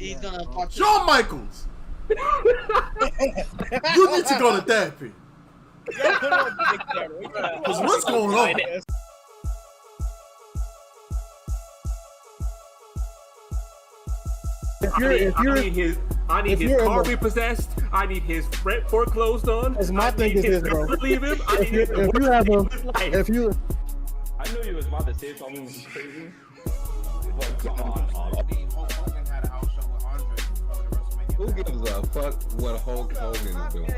He's gonna participate. Shawn Michaels. You need to go to therapy. Because what's going on? I need his car repossessed. I need his rent foreclosed on. That's my thing is this, bro. Believe him. If you have a, if you, I knew you was about to say something crazy. But come on, who gives a fuck what Hulk Hogan is doing?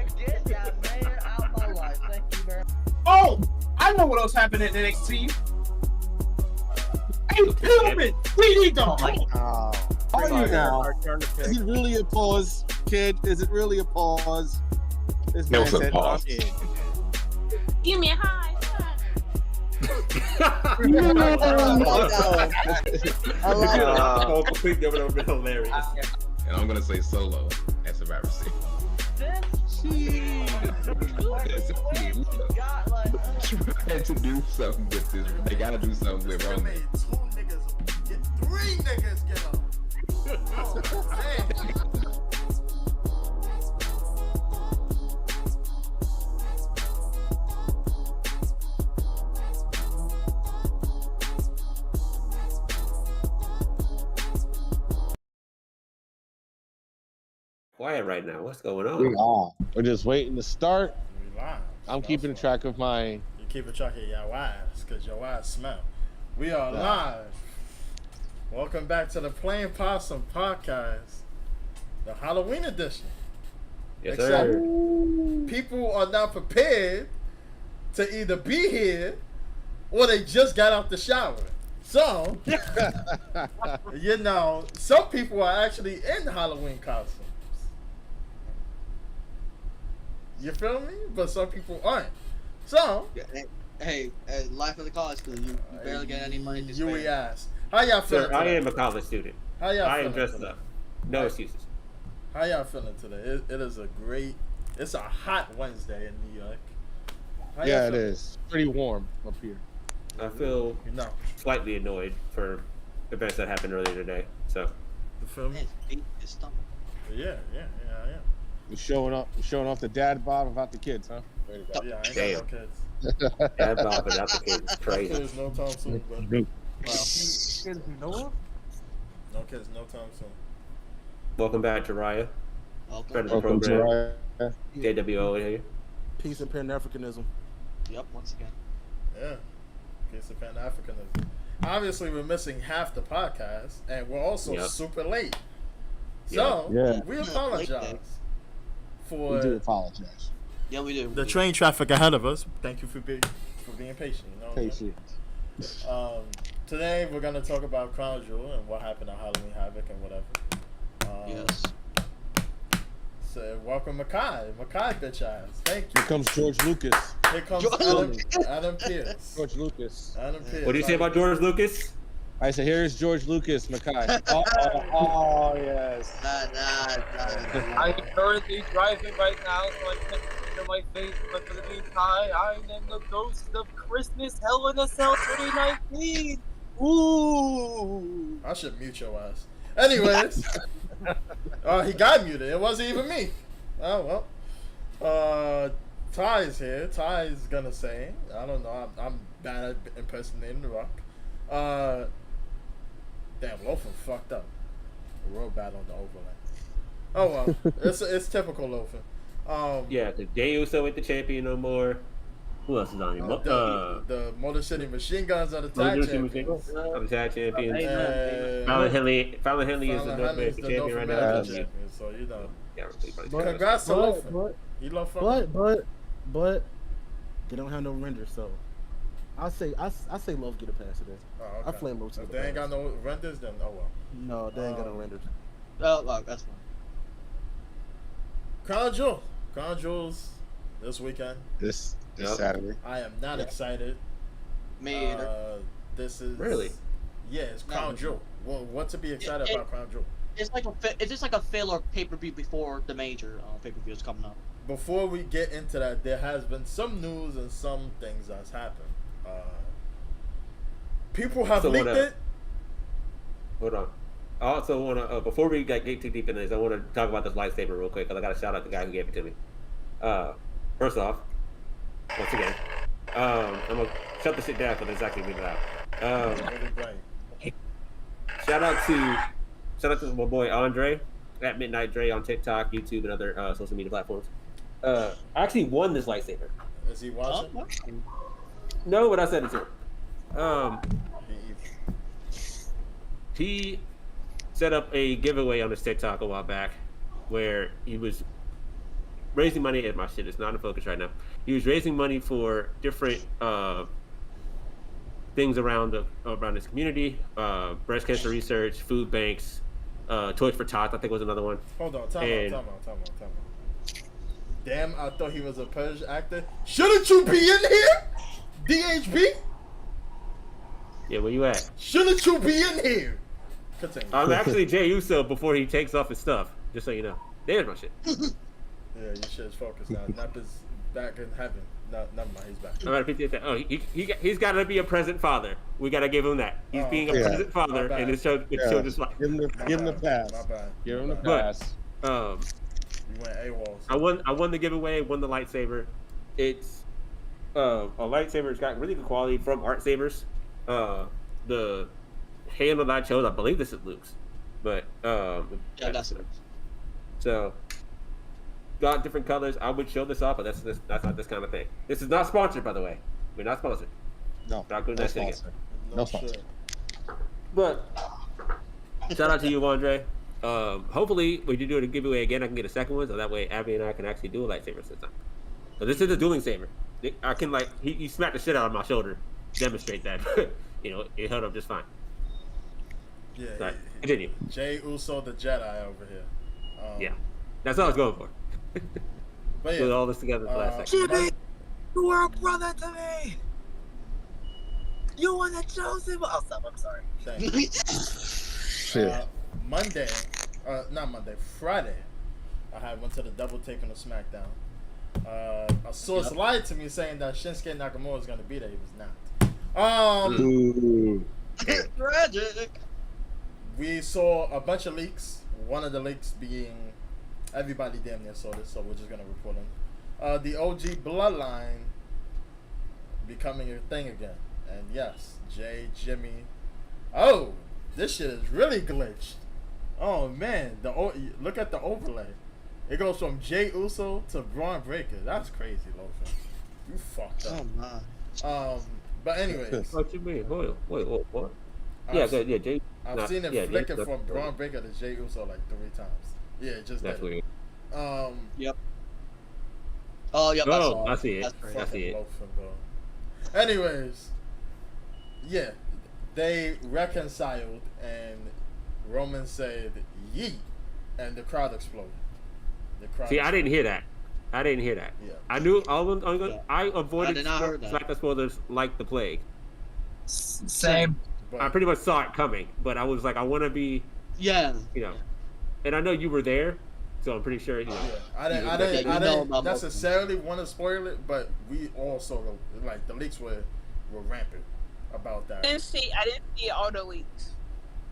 Oh, I know what else happened at NXT. Hey, Pillman, we need to. are you now? Is it really a pause, kid? Is it really a pause? This man was a said, pause. Give me a high five. Complete that would have been hilarious. And I'm gonna say Solo at Survivor Series. Trying to do something with this. They gotta do something with They Roman. made 2 niggas get 3 niggas get up. Quiet right now. What's going We on? are. We're just waiting to start. We live. I'm keeping track of my. You keeping track of your wives because your wives smell. We are live. Welcome back to the Playin Possum podcast, the Halloween edition. Yes, Except sir. people are not prepared to either be here or they just got out the shower. So, you know, some people are actually in Halloween costumes. You feel me? But some people aren't. So, Hey, life of the college student, you barely get any money to spare. you ass. How y'all feeling Sir, I today? am a college student. How y'all I feeling am dressed today? up. No excuses. How y'all feeling today? It is it's a hot Wednesday in New York. How Yeah, y'all it feeling? is pretty warm up here. I feel No, slightly annoyed for events that happened earlier today. So, you feel me? His feet, his stomach. Yeah. We're showing off the dad bod without the kids, huh? There you go. Yeah, I ain't Damn. got no kids. that Bob without the kids is crazy. Kids no time soon, bro. Wow. No kids no time soon. Welcome back, Jariah. Friend of the Welcome to program. our- JWO here. Peace and Pan-Africanism. Yep, once again. Yeah. Case of Pan-Africanism. Obviously, we're missing half the podcast, and we're also Yep. super late. So, Yeah. we Late apologize day. for We do apologize. Yeah, we do. the train traffic ahead of us. Thank you for being patient. You know what I mean? Patient. Today we're gonna talk about Crown Jewel and what happened at Halloween Havoc and whatever. Yes. So welcome Makai, bitch ass. Thank you. Here comes George Lucas. Here comes Adam Pierce. George Lucas. Adam Pierce. What do you say about George Lucas? I said, here's George Lucas, Mackay. Oh, yes. Nah. I'm currently driving right now, so I can't feel my face, but for the meantime, I am the ghost of Christmas Hell in a Cell 2019! Ooh! I should mute your ass. Anyways, he got muted. It wasn't even me. Oh well. Ty is here. Ty is gonna say, I don't know. I'm bad at impersonating The Rock. Damn, Loafing fucked up. Real bad on the overlay. Oh well, it's typical Loafing. Yeah, because Jey Uso ain't the champion no more. Who else is on here? The Motor City Machine Guns are the tag Motor City champions. I'm the tag champions. And Fallon Henley is the Fallon North Henley is American the champion North right American now. champion, so you know. Yeah, Congrats to Loafing. He love fucking. But they don't have no render, so I say Love get a pass today. Oh, okay. I flame Love to If get a they ain't pass. got no renders, then oh well. No, they ain't got no renders. Oh, well, that's fine. Crown Jewels this weekend. This Yep. Saturday. I am not excited. Me either. This is Really? Yeah, it's Crown No. Jewel. Well, what to be excited about Crown Jewel? It's just like a filler pay-per-view before the major pay-per-view is coming up. Before we get into that, there has been some news and some things that's happened. People have So what leaked else? it. Hold on. I also want to before we get too deep into this, I want to talk about this lightsaber real quick because I got to shout out the guy who gave it to me. First off, once again, I'm gonna shut the shit down because it's actually really loud. Shout out to my boy Andre at Midnight Dre on TikTok, YouTube, and other social media platforms. I actually won this lightsaber. Is he watching? No, but I said it to him. He set up a giveaway on his TikTok a while back where he was raising money. My shit is not in focus right now. He was raising money for different things around his community, breast cancer research, food banks, Toys for Tots, I think was another one. Hold on, time out. Damn, I thought he was a Purge actor. Shouldn't you be in here? DHB? Yeah, where you at? Shouldn't you be in here? Continue. I'm actually Jay Uso before he takes off his stuff, just so you know. There's my shit. Yeah, your shit's focused now. Nappa's back in heaven. No, never mind, he's back. I'm gonna appreciate that. Oh, he's got to be a present father. We got to give him that. He's being a present father, and it showed his life. Give him the pass. My bad. Give him the pass. You went AWOL. I won the giveaway. Won the lightsaber. It's a lightsaber. It's got really good quality from Art Sabers. The handle that I chose, I believe this is Luke's, but Yeah, that's it. So got different colors. I would show this off, but that's not this kind of thing. This is not sponsored, by the way. We're not sponsored. No. Not doing No that thing again. sponsor. No sponsor. But shout out to you, Andre. Hopefully, when you do a giveaway again, I can get a second one, so that way Abby and I can actually do a lightsaber system. So this is a dueling saber. I can he smacked the shit out of my shoulder, demonstrate that. It held up just fine. Yeah. Right. Continue. Jay Uso the Jedi over here. Yeah, that's all I was going for. But Put all this together for last second. Jimmy, you were a brother to me. You were the chosen one. Oh, stop. I'm sorry. Thank you. Shit. Friday, I went to the double take on the SmackDown. A source lied to me saying that Shinsuke Nakamura was going to be there. He was not. Ooh. Tragic. We saw a bunch of leaks. One of the leaks being everybody damn near saw this, so we're just going to report them. The OG bloodline becoming a thing again. And yes, Jay, Jimmy. Oh, this shit is really glitched. Oh man, look at the overlay. It goes from Jay Uso to Braun Breaker. That's crazy, Lofa. You fucked up. Oh my. But anyways. What you mean? Wait, what? Yeah, good. Yeah, Jay. I've seen it flicker from Braun Breaker to Jay Uso like 3 times. Yeah, just that's that. weird. Yep. Oh, yep. Oh, I see it. That's crazy. I see it. Loafing, bro. Anyways, yeah, they reconciled and Roman said yeet, and the crowd exploded. See, I didn't hear that. Yeah. I knew I avoided I did not heard that. SmackDown spoilers like the plague. Same. But I pretty much saw it coming, but I was like, I want to be, Yeah. and I know you were there, so I'm pretty sure. yeah, I didn't necessarily want to spoil it, but we also the leaks were rampant about that. I didn't see all the leaks.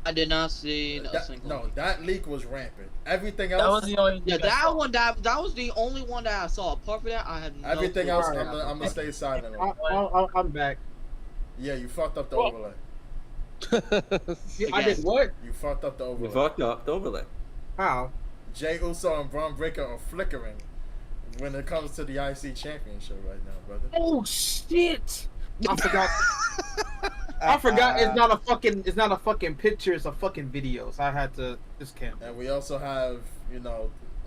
I did not see a single. No, that leak was rampant. Everything That was else, the only. Yeah, that one. That was the only one that I saw. Apart from that, I had no everything clue. else, I'm gonna stay silent on. I'm back. Yeah, you fucked up the overlay. I did what? You fucked up the You overlay. fucked up the overlay. How? Jay Uso and Braun Breaker are flickering when it comes to the IC championship right now, brother. Oh shit! I forgot. I forgot. It's not a fucking picture. It's a fucking video. So I had to discount. And we also have,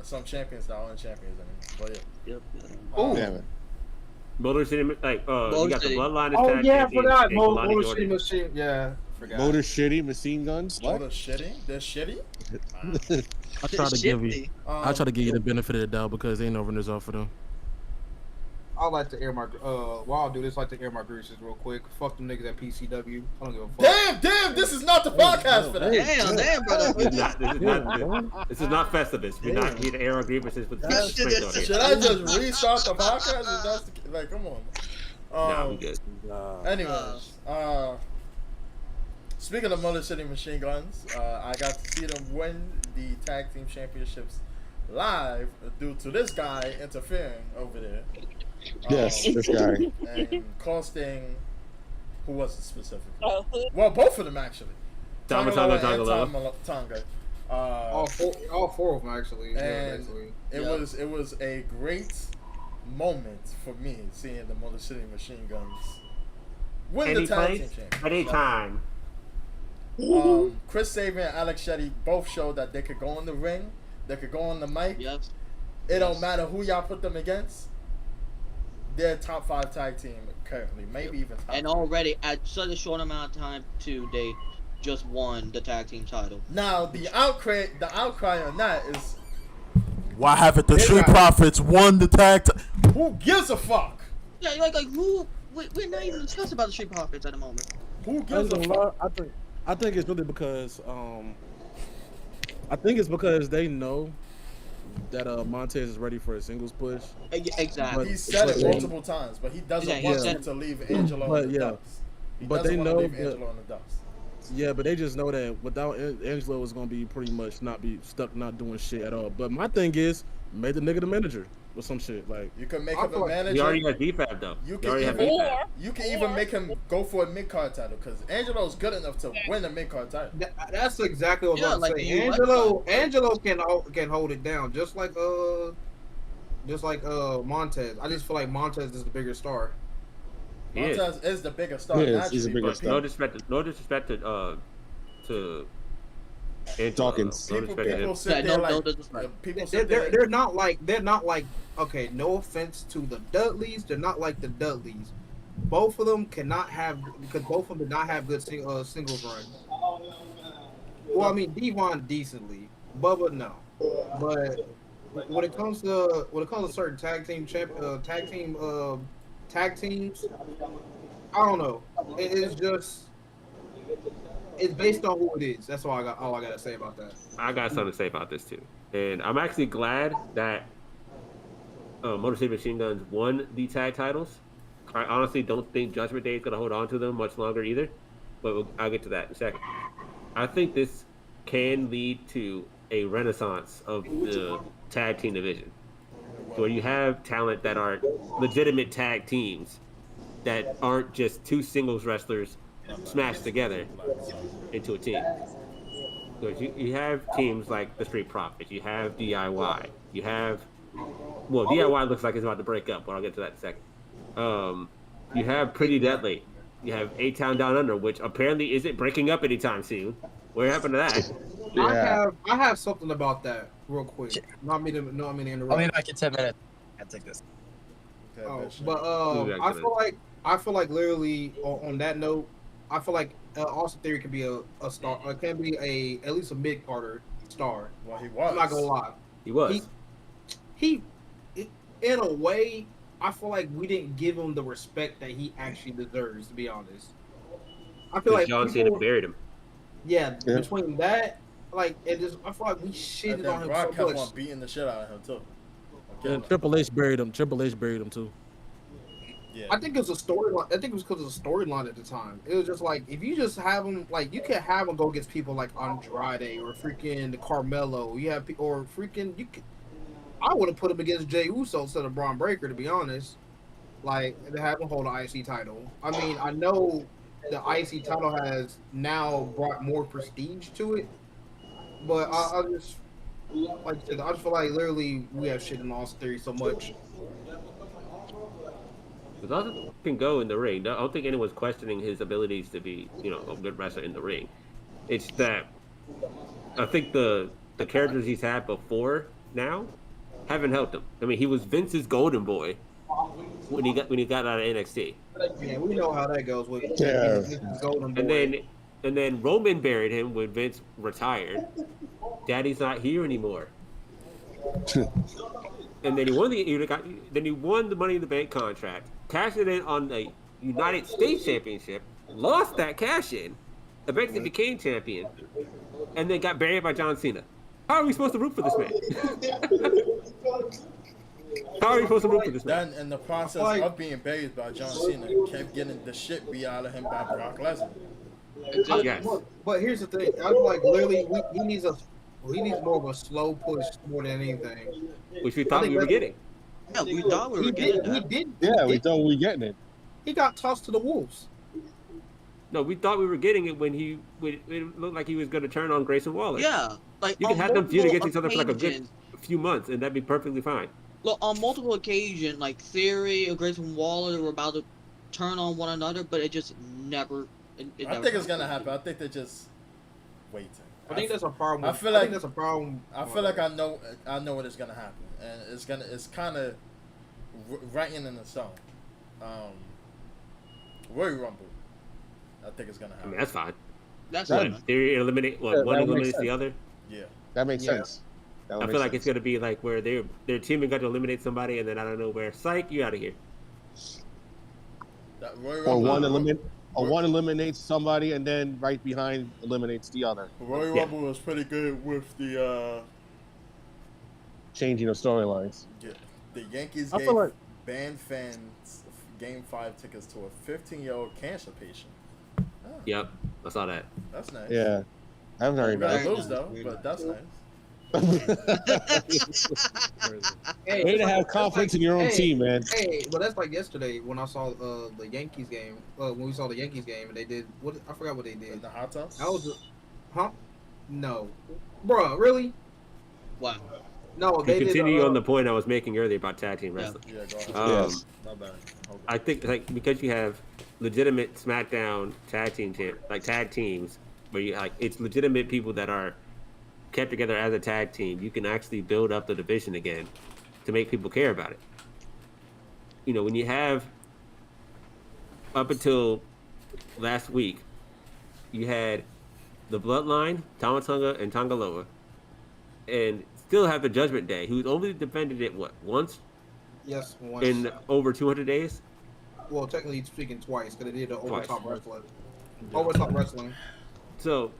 some champions that aren't champions anymore. But yeah. Yep. Oh. Damn it. Motor City, you got the City. Bloodline as Oh tag yeah, I champions, forgot. and Kalani Motor Jordan. City Machine. Yeah, forgot. Motor Shitty Machine Guns. Oh, What? they're shitty? They're shitty? I try to give you. I try to give you the Um, benefit of the doubt because ain't no runners off for them. I like to air my while I do this, I like to air my grievances real quick. Fuck them niggas at PCW. I don't give a fuck. Damn, this is not the podcast for that. Damn, brother. This is not Festivus. We're not here to air our grievances with the strength on here. Should I just restart the podcast? If that's come on. Nah, we good. Anyways, Speaking of Motor City Machine Guns, I got to see them win the tag team championships live due to this guy interfering over there. Yes, this guy. And costing, who was it specifically? Oh, Well, both of them actually. Tonga and Tonga. All four of them actually. Yeah, And basically. it was a great moment for me seeing the Motor City Machine Guns win the Any tag team place, championship. anytime. Chris Sabin and Alex Shetty both showed that they could go in the ring, they could go on the mic. Yes. It don't matter who y'all put them against. They're top 5 tag team currently, maybe even top. And already at such a short amount of time too, they just won the tag team title. Now the outcry on that is, Why haven't the They Street got- Profits won the tag? who gives a fuck? Yeah, like who? We're not even discussing about the Street Profits at the moment. Who I gives a ain't gonna fuck? lie, I think it's really because I think it's because they know that Montez is ready for a singles push. Exactly. He said it but- multiple times, but he doesn't Yeah, he want said him to leave Angelo But in the yeah. dust. He But doesn't they want to know leave that- Angelo in the dust. Yeah, but they just know that without Angelo is gonna be pretty much not be stuck not doing shit at all. But my thing is, make the nigga the manager or some shit. Like You can make I him feel a like- He manager. already has DFAB though. You He can already has even DFAB. you can even make him go for a mid card title because Angelo's good enough to win a mid card title. That's exactly what I was Yeah, about to like say. you Angelo can hold it down, just like Montez. I just feel like Montez is the bigger star. He is. Montez is the bigger star. He is. Naturally, He's a bigger but star. No disrespect to Angelo. Dawkins. No People, disrespect to people him. sit Yeah, there no like disrespect. people sit They're, there. they're not like okay. No offense to the Dudleys, they're not like the Dudleys. Both of them cannot have because both of them did not have good singles runs. Well, I mean Devon decently, Bubba no. But when it comes to certain tag teams, I don't know. It's just it's based on who it is. That's all I gotta say about that. I got something to say about this too, and I'm actually glad that Motor City Machine Guns won the tag titles. I honestly don't think Judgment Day is gonna hold on to them much longer either, but I'll get to that in a second. I think this can lead to a renaissance of the tag team division, where you have talent that are legitimate tag teams that aren't just two singles wrestlers smashed together into a team. Because you have teams like the Street Profits, you have DIY, you have, well, DIY looks like it's about to break up, but I'll get to that in a second. You have Pretty Deadly, you have A-Town Down Under, which apparently isn't breaking up anytime soon. What happened to that? Yeah. I have something about that real quick. Not me to interrupt. I'll be back in 10 minutes. I'll take this. Okay, Oh, bitch. but I feel like literally on that note, I feel like Austin Theory can be a star. Can be at least a mid Carter star. Well, he was. I'm not gonna lie. He was. He in a way, I feel like we didn't give him the respect that he actually deserves. To be honest, I feel like John Cena people- buried him. Yeah, Yeah. between that, like, it just I feel like we And shitted then on him Brock so kept much. on beating the shit out of him too. and Triple H buried him. Triple H buried him too. Yeah. I think it was a storyline. I think it was because of the storyline at the time. It was just like if you just have him, like you can have him go against people like Andrade or freaking Carmelo. You have or freaking you. I would have put him against Jey Uso instead of Braun Breaker, to be honest. Like to have him hold the IC title. I mean, I know the IC title has now brought more prestige to it, but I just like I said, I just feel like literally we have shit in Austin Theory so much. Because Austin can go in the ring. I don't think anyone's questioning his abilities to be, a good wrestler in the ring. It's that I think the characters he's had before now haven't helped him. I mean, he was Vince's golden boy when he got out of NXT, Yeah, we know how that goes with Yeah. Golden Boy. and then Roman buried him when Vince retired. Daddy's not here anymore. And then he won the Money in the Bank contract, cashed it in on the United States Championship, lost that cash in, eventually became champion, and then got buried by John Cena. How are we supposed to root for this man? How are we supposed to root for this man? Then in the process of being buried by John Cena, kept getting the shit beat out of him by Brock Lesnar. Yes. But here's the thing. I'm like literally, he needs more of a slow push more than anything. Which we I thought think we were that's getting. Yeah, we thought we were getting that. Yeah, we thought we were getting it. He got tossed to the wolves. No, we thought we were getting it when it looked like he was going to turn on Grayson Waller. Yeah, like You could on have them feud multiple against each other for like a good occasions. few months, and that'd be perfectly fine. Look, on multiple occasions, like Theory or Grayson Waller were about to turn on one another, but it just never. It I never think it's happened. gonna happen. I think they're just waiting. I think that's a problem. I feel like think that's a problem. I feel like I know what is gonna happen, and it's kind of writing in the stone. Royal Rumble. I think it's gonna I happen. mean, that's fine. That's What, fine. Theory eliminate Yeah, one that makes eliminates the sense. other. Yeah. That makes Yeah. sense. That I would feel make like it's sense. gonna be like where their team got to eliminate somebody, and then I don't know where. Psych, you out of here. That Royal Or Rumble. one eliminates somebody and then right behind eliminates the other. Royal Yeah. Rumble was pretty good with the Changing of storylines. Yankees I gave feel like band fans Game 5 tickets to a 15-year-old cancer patient. Yep, I saw that. That's nice. Yeah. I'm very We're gonna nice. lose though, but that's nice. Hey, Way it's to like- have it's confidence like- in your own hey, team, man. Hey, but that's like yesterday when I saw the Yankees game. When we saw the Yankees game and they did what? I forgot what they In did. the hot tubs. That was, huh? No, bruh, really? Wow. No, To they did. continue on the point I was making earlier about tag team wrestling. Yeah, go ahead. Yes. My bad. Okay. I think like because you have legitimate SmackDown tag teams where you like it's legitimate people that are kept together as a tag team, you can actually build up the division again to make people care about it. You know, when you have up until last week, you had the Bloodline, Tamatonga, and Tangaloa, and still have the Judgment Day, who's only defended it once Yes, once. in over 200 days. Well, technically speaking, twice because they did the Twice. overtop wrestling. Overtop wrestling. So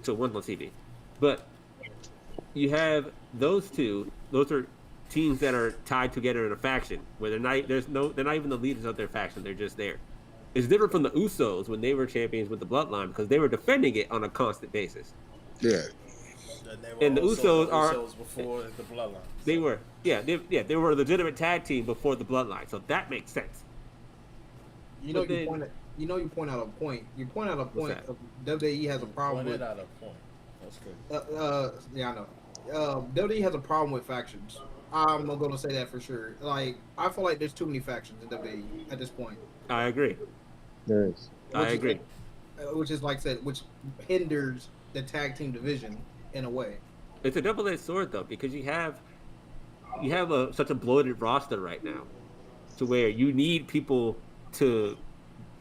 once on TV, but you have those two. Those are teams that are tied together in a faction where they're not even the leaders of their faction. They're just there. It's different from the Usos when they were champions with the Bloodline because they were defending it on a constant basis. Yeah. And the also Usos are- before the Bloodline. They were they were a legitimate tag team before the Bloodline, so that makes sense. You know, But then- you point out a point. You point out a point. that? Of WWE has a problem Pointed with. out a point. That's good. Yeah, I know. WWE has a problem with factions. I'm not gonna say that for sure. Like, I feel like there's too many factions in WWE at this point. I agree. There is. I agree. Which is like I said, which hinders the tag team division in a way. It's a double-edged sword though because you have such a bloated roster right now, to where you need people to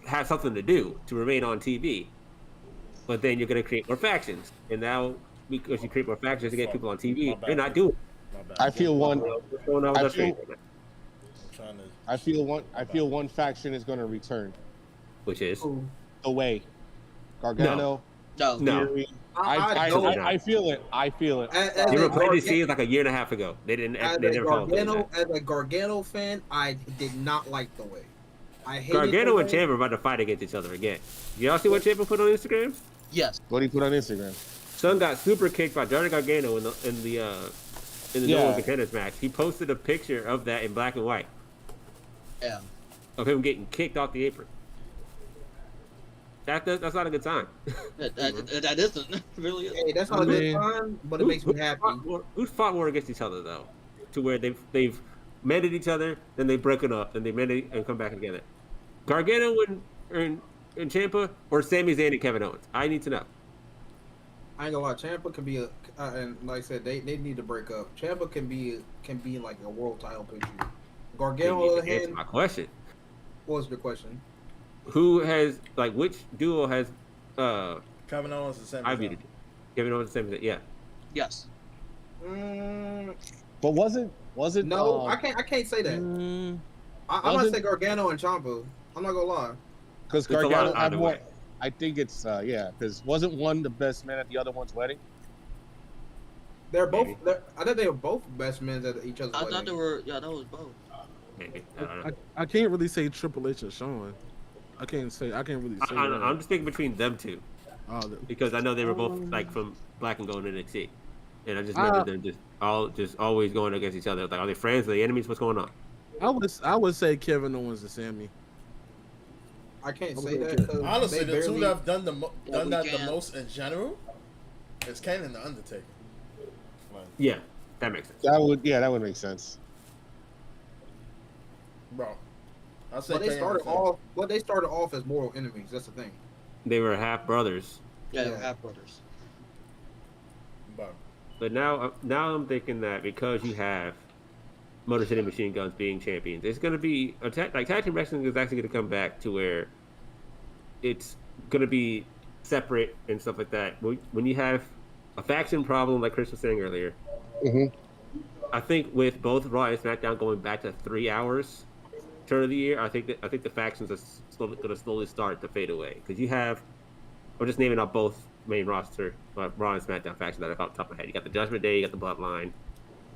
have something to do to remain on TV, but then you're going to create more factions, and now because you create more factions to get people on My TV, bad. you're not doing it. My bad. I feel one. What's going on with I us feel- right now? I'm trying to. I feel one faction is going to return. Which is The Way. Gargano. No. no. Theory. I don't. I feel it. I feel it. They were planted seeds like a year and a half ago. They didn't. They never followed through with that. As a Gargano fan, I did not like the way. I hated Gargano the and way. Champa are about to fight against each other again. Y'all see what Champa put on Instagram? Yes. What do you put on Instagram? Son got super kicked by Johnny Gargano in the No Yeah. One Contenders match. He posted a picture of that in black and white Yeah. of him getting kicked off the apron. That's not a good sign. That isn't. It really is. Hey, that's not a good time, but it makes me happy. Who's fought more against each other though, to where they've mended each other, then they've broken up, then they mended and come back together. Gargano and Ciampa, or Sami Zayn and Kevin Owens? I need to know. I ain't gonna lie, Ciampa can be and like I said, they need to break up. Ciampa can be like a world title picture. Gargano, on the other Answer hand, my question. what was the question? Who has which duo has Kevin Owens and Sami I Zayn. beat Kevin Owens and Sami Zayn? Yeah. Yes. But wasn't No, I can't say that. I'm gonna wasn't- say Gargano and Ciampa. I'm not gonna lie. because It's a lot Gargano had either more. way. I think it's yeah, because wasn't one the best man at the other one's wedding? They're both. Maybe. I think they were both best men at each other's I wedding. thought they were. Yeah, that was both. Maybe. I don't know. I can't really say Triple H or Shawn. I can't really say. I'm just thinking between them two because I know they were both like from Black and Gold and NXT, and I just remember them just always going against each other. Like, are they friends? Are they enemies? What's going on? I would say Kevin Owens and Sammy. I can't say that. Honestly, the two that have done the can. most in general is Kane and the Undertaker. Yeah, that makes sense. That would make sense. Bro, I say But they started off as mortal enemies. That's the thing. They were half brothers. Yeah, they were half brothers. But now I'm thinking that because you have Motor City Machine Guns being champions, it's going to be tag team wrestling is actually going to come back to where it's going to be separate and stuff like that. When you have a faction problem, like Chris was saying earlier, I think with both Raw and SmackDown going back to 3 hours turn of the year, I think the factions are going to slowly start to fade away because you have. I'm just naming out both main roster Raw and SmackDown factions that are off the top of my head. You got the Judgment Day, you got the Bloodline,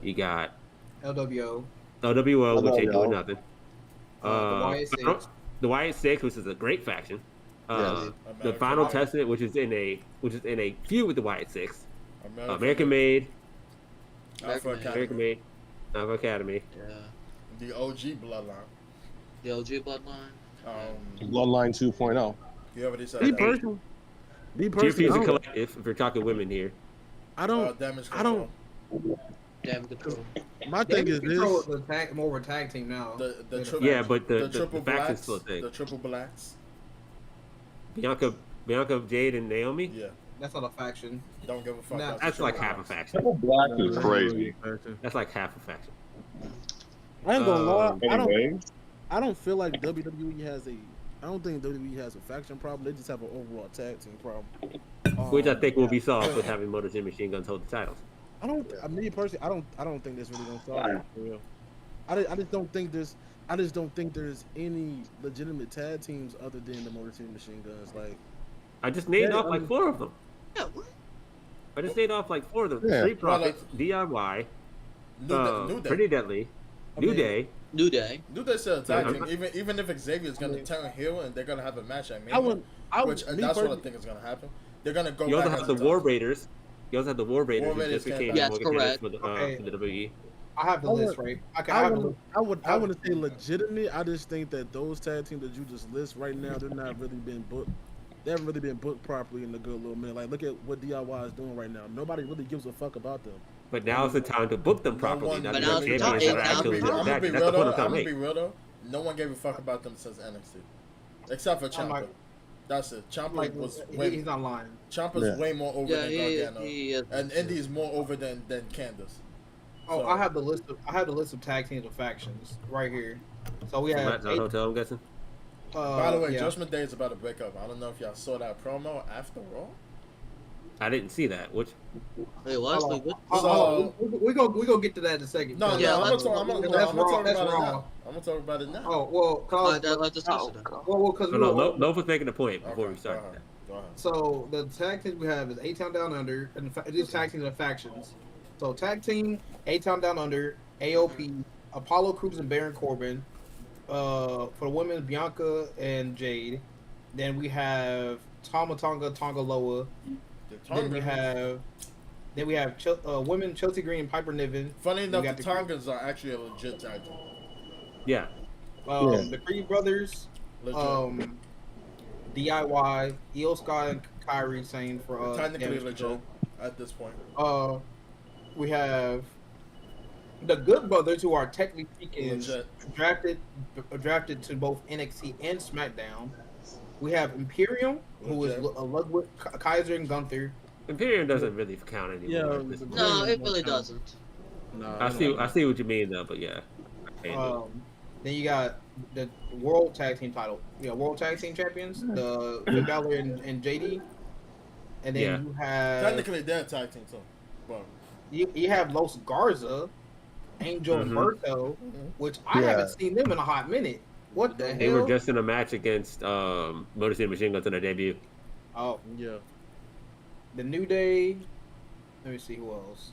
you got LWO, which ain't doing nothing. the The YS6, which is a great faction. The Final Testament, which is in a feud with the YS6. American Made. Alpha Academy. Yeah. The OG Bloodline. The OG Bloodline. Bloodline 2.0. You already said Me that. personally, Collective, if we're talking women here. I don't. Damn control. My thing is this. More of a tag team now. But the triple faction's blacks, still a thing. the triple blacks. Bianca, Jade, and Naomi. Yeah. That's not a faction. Don't give a fuck. Nah. That's like half a faction. Triple Black is crazy. That's like half a faction. I ain't gonna lie. Anyways. I don't feel like WWE has a. I don't think WWE has a faction problem. They just have an overall tag team problem. Which I think will be solved with having Motor City Machine Guns hold the titles. Me personally, I don't think that's really gonna solve it for real. I just don't think there's any legitimate tag teams other than the Motor City Machine Guns. Like, I just named off like 4 of them. Yeah, what? I just named off like 4 of them. Yeah. Street Profits, DIY, New Day. Pretty Deadly, New Day. New Day said a tag team. Even if Xavier's gonna turn heel and they're gonna have a match at Mania, that's what I think is gonna happen. They're gonna go. You also back have the War Raiders. You also have the War Raiders who just became Yes, correct. for the WWE. I have the list right. I want to say legitimate. I just think that those tag teams that you just list right now, they're not really being booked. They haven't really been booked properly in a good little minute. Like, look at what DIY is doing right now. Nobody really gives a fuck about them. But now is the time to book them properly. I'm Not gonna the be champions that are actually real attacking. That's the point I'm trying to I'm gonna make. be real though. No one gave a fuck about them since NXT, except for Ciampa. That's it. Ciampa was he's not lying. Ciampa's way more over than Gargano, he is. and Indy's more over than Candice. Oh, So- I have the list of tag teams and factions right here. So we have. Hotel, I'm guessing. By the way, Judgment Day is about to break up. I don't know if y'all saw that promo after Raw. I didn't see that. Which Wait, Leslie, what? So we go get to that in a second. no, Yeah, I'm let's- gonna talk that's about raw, it that's now. raw. I'm gonna talk about it now. Oh well, Let's discuss it then. because Lofa's making a point before we start. Go ahead. So the tag teams we have is A-Town Down Under, and these tag teams are factions. So tag team A-Town Down Under, AOP, Apollo Crews and Baron Corbin. For the women, Bianca and Jade. Then we have Tama Tonga, Tonga Loa. Then we have women, Chelsea Green and Piper Niven. Funny enough, the Tongans are actually a legit tag team. Yeah. The Creed Brothers. Legit. DIY, Io Sky and Kyrie Sane for Technically Damage legit Control. at this point. We have the Good Brothers, who are technically speaking Legit. drafted to both NXT and SmackDown. We have Imperium, who is Ludwig, Kaiser, and Gunther. Imperium doesn't really count anymore. Yeah, No, it really doesn't. No, I see what you mean though, but yeah. Then you got the World Tag Team title. World Tag Team Champions, the Finn Balor and JD. And then you have Technically they're a tag team too. But you have Los Garza, Angel and Berto, which I haven't seen them in a hot minute. What the hell? They were just in a match against Motor City Machine Guns on their debut. Oh yeah. The New Day. Let me see who else.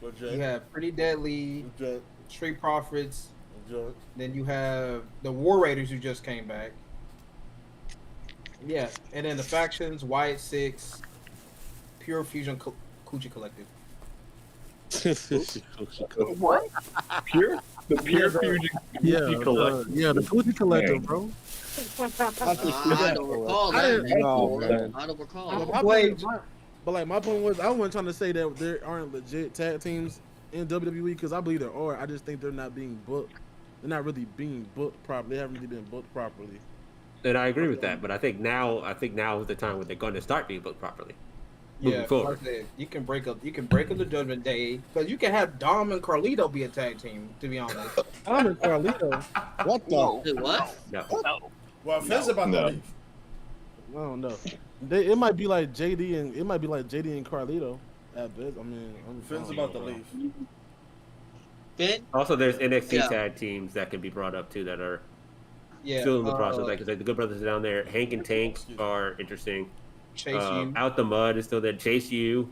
legit. You have Pretty Deadly, Legit. Street Profits. Legit. Then you have the War Raiders who just came back. Yeah, and then the factions: Wyatt 6, Pure Fusion Coochie Collective. What? Pure? The Pure the- Fusion Yeah, Coochie Collective. yeah, the Coochie Collective, bro. I don't recall I that. didn't- No, man. I don't recall. But my point was, I wasn't trying to say that there aren't legit tag teams in WWE because I believe there are. I just think they're not being booked. They're not really being booked properly. They haven't really been booked properly. And I agree with that, but I think now is the time when they're going to start being booked properly. Moving Yeah, forward. like I said, you can break up the Judgment Day because you can have Dom and Carlito be a tag team. To be honest, I'm in Carlito. What the? Wait, what? No. Well, Finn's about to leave. I don't know. It might be like JD and Carlito at best. I mean, Finn's about to leave. Finn? Also, there's NXT Yeah. tag teams that can be brought up too that are yeah, still in the process. Like the Good Brothers are down there. Hank and Tank are interesting. Chase U. Out the Mud is still there. Chase U.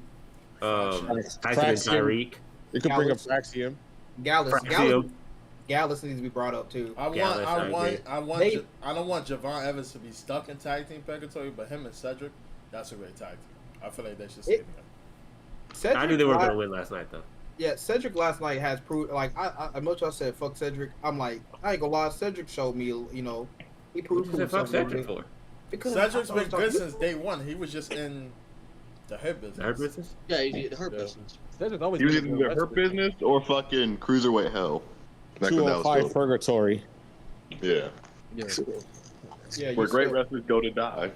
Tyson and Tyreek. You could bring up Faxium. Gallus. Fraxium. Gallus needs to be brought up too. I don't want Javon Evans to be stuck in tag team purgatory, but him and Cedric, that's a great tag team. I feel like they should stay together. I knew they were going to win last night though. Yeah, Cedric last night has proved. Like I much I said, fuck Cedric. I'm like, I ain't gonna lie. Cedric showed me, he proved What you said fuck himself. Cedric for? Because Cedric's been good since day one. He was just in the Hurt Business. The Hurt Business? Yeah, he's the Hurt Business. Cedric always He was been in a good the Hurt wrestler. Business or fucking Cruiserweight Hell. Back when that was 205 dope. Purgatory. Yeah. Yeah, Where great wrestlers go to die.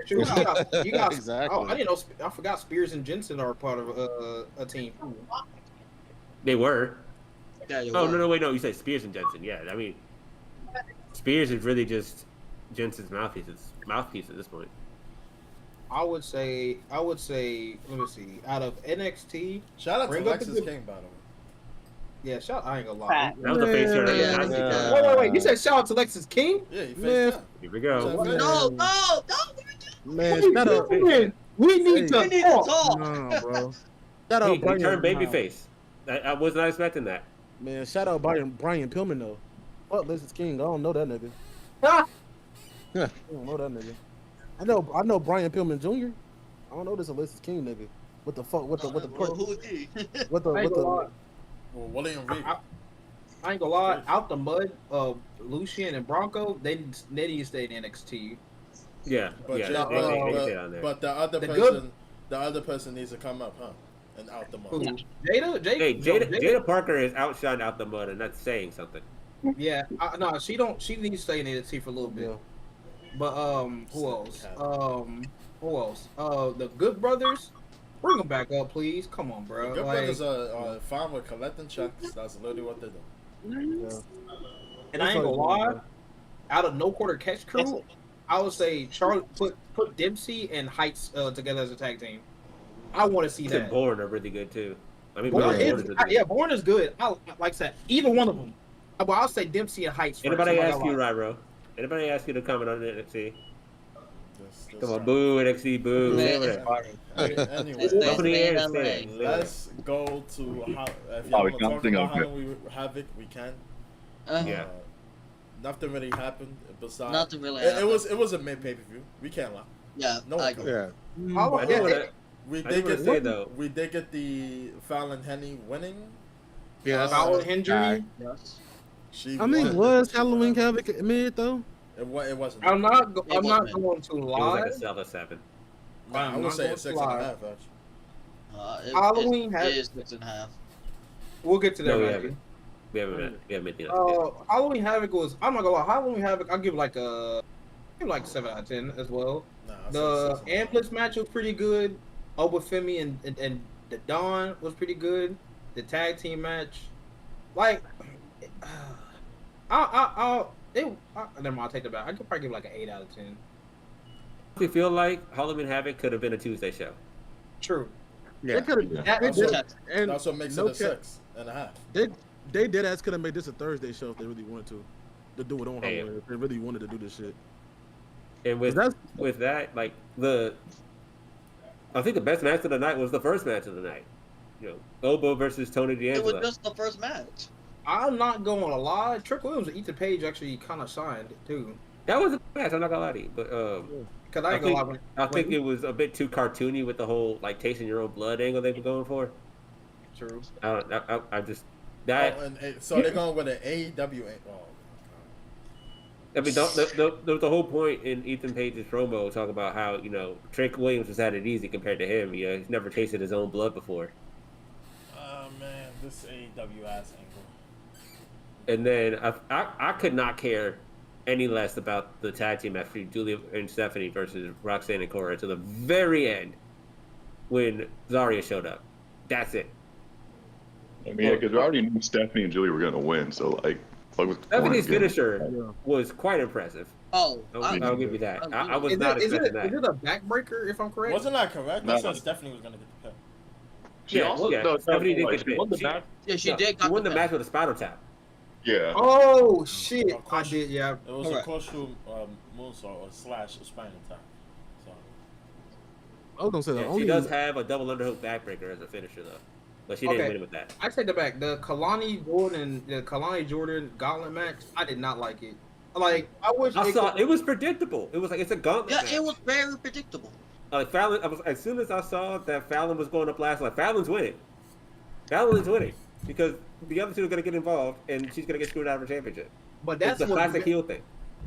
You got Exactly. Oh, I didn't know. I forgot Spears and Jensen are part of a team. They were. Yeah, you Oh, were. no, wait, no. You said Spears and Jensen. Yeah, I mean, Spears is really just Jensen's mouthpiece at this point. I would say. Let me see. Out of NXT, Shout out to Bring up the Lexus good- King, by the way. yeah. I ain't gonna lie. That was the face turn. Yeah. Wait. You said shout out to Lexus King? Yeah, he Man. faced down. Here we go. No. Man, What shut are up. you doing? We need We need to talk. talk. No, bro. Shout He out Brian. turned babyface. I was not expecting that. Man, shout out Brian Pillman though. Fuck, Lexus King. I don't know that nigga. Ah. I don't know that nigga. I know Brian Pillman Jr. I don't know this Lexus King nigga. What the fuck? What the Who is he? what I ain't the gonna lie. Well, William Reed. I ain't gonna lie. Out the mud, Lucian and Bronco, they need to stay in NXT. Yeah, But, yeah. Jay- they can stay on there. but the other The person, the other person needs to come up, huh? And out the Who? mud. Jada? Hey, Jada Parker is outshined out the mud, and that's saying something. Yeah, no, she don't. She needs to stay in NXT for a little bit. Yeah. But who else? Who else? The Good Brothers. Bring them back up, please. Come on, bro. Good Like, brothers are fine with collecting checks. That's literally what they do. Yeah. and I ain't gonna lie. Out of No Quarter Catch Crew, I would say Charlotte put Dempsey and Heights together as a tag team. I want to see Tim that. Bourne are really good too. I mean, Bourne Bourne is, is really good. Bourne is good. Like I said, either one of them. But I'll say Dempsey and Heights. First. Anybody I'm not ask you, gonna lie. Ryro? Anybody ask you to comment on NXT? Just Come on, boo, NXT, boo. Man. Say over there. Anyway, They Open the stay air, in LA. say it. let's go to if Oh, y'all we want to can't talk think about of it. Halloween Havoc, we can. Yeah. Nothing really happened besides. Nothing really It was a mid pay per view. We can't lie. Yeah, No I one agree. can. Yeah. How- I do yeah, wanna- We I do did wanna get say though. we did get the Fallon Henny winning. Yeah. Fowler injury. Yes. She I mean, won. was Halloween Havoc mid though? It wasn't. I'm not It going to It was lie. like a 7-7. Nah, I I'm would not say going it's to 6.5. lie. Actually. Halloween it has- is 6.5. We'll get to that. No, we Matthew. haven't. We haven't made the other Halloween Havoc was. I'm not gonna lie. Halloween Havoc. I'll give like a 7 out of 10 as well. Nah, I said The 6.5. Ambless match was pretty good. Obafemi and the Dawn was pretty good. The tag team match, like, never mind. I'll take that back. I could probably give like an 8 out of 10. I feel like Halloween Havoc could have been a Tuesday show. True. Yeah. They could have. That's what, And that's what makes no it a cap, 6.5. they dead ass could have made this a Thursday show if they really wanted to do it on Damn. Halloween. If they really wanted to do this shit. And with that, like I think the best match of the night was the first match of the night. You know, Obo versus Tony It D'Angelo. was just the first match. I'm not going to lie. Trick Williams and Ethan Page actually kind of shined too. That was a match. I'm not gonna lie to you, but Cause I ain't gonna lie. When, I think it was a bit too cartoony with the whole like tasting your own blood angle they were going for. True. I just that. Oh, and so they're going with an AEW. I mean, the whole point in Ethan Page's promo talk about how Trent Williams has had it easy compared to him. He's never tasted his own blood before. Oh man, this AEW ass angle. And then I could not care any less about the tag team match between Julia and Stephanie versus Roxanne and Cora to the very end when Zarya showed up. That's it. I mean, because we already knew Stephanie and Julia were going to win, so like. Stephanie's finisher was quite impressive. Oh, I'll give you that. I was not expecting that. Is it a backbreaker, if I'm correct? Wasn't that correct? I said Stephanie was going to get the Yeah, pin. Stephanie did get the match. Yeah, she did. She won the match with a spinal tap. Yeah. Oh shit! I did. Yeah. It was a costume moonsault or slash spinal tap. So. I was gonna say that. She does have a double underhook backbreaker as a finisher though. But she didn't win it with that. I take that back. The Kalani Jordan gauntlet match, I did not like it. Like I wish it was predictable. It was like it's a gauntlet match. Yeah, it was very predictable. Like Fallon, as soon as I saw that Fallon was going up last, like Fallon's winning. Fallon's winning because the other two are gonna get involved and she's gonna get screwed out of her championship. But that's the classic heel thing.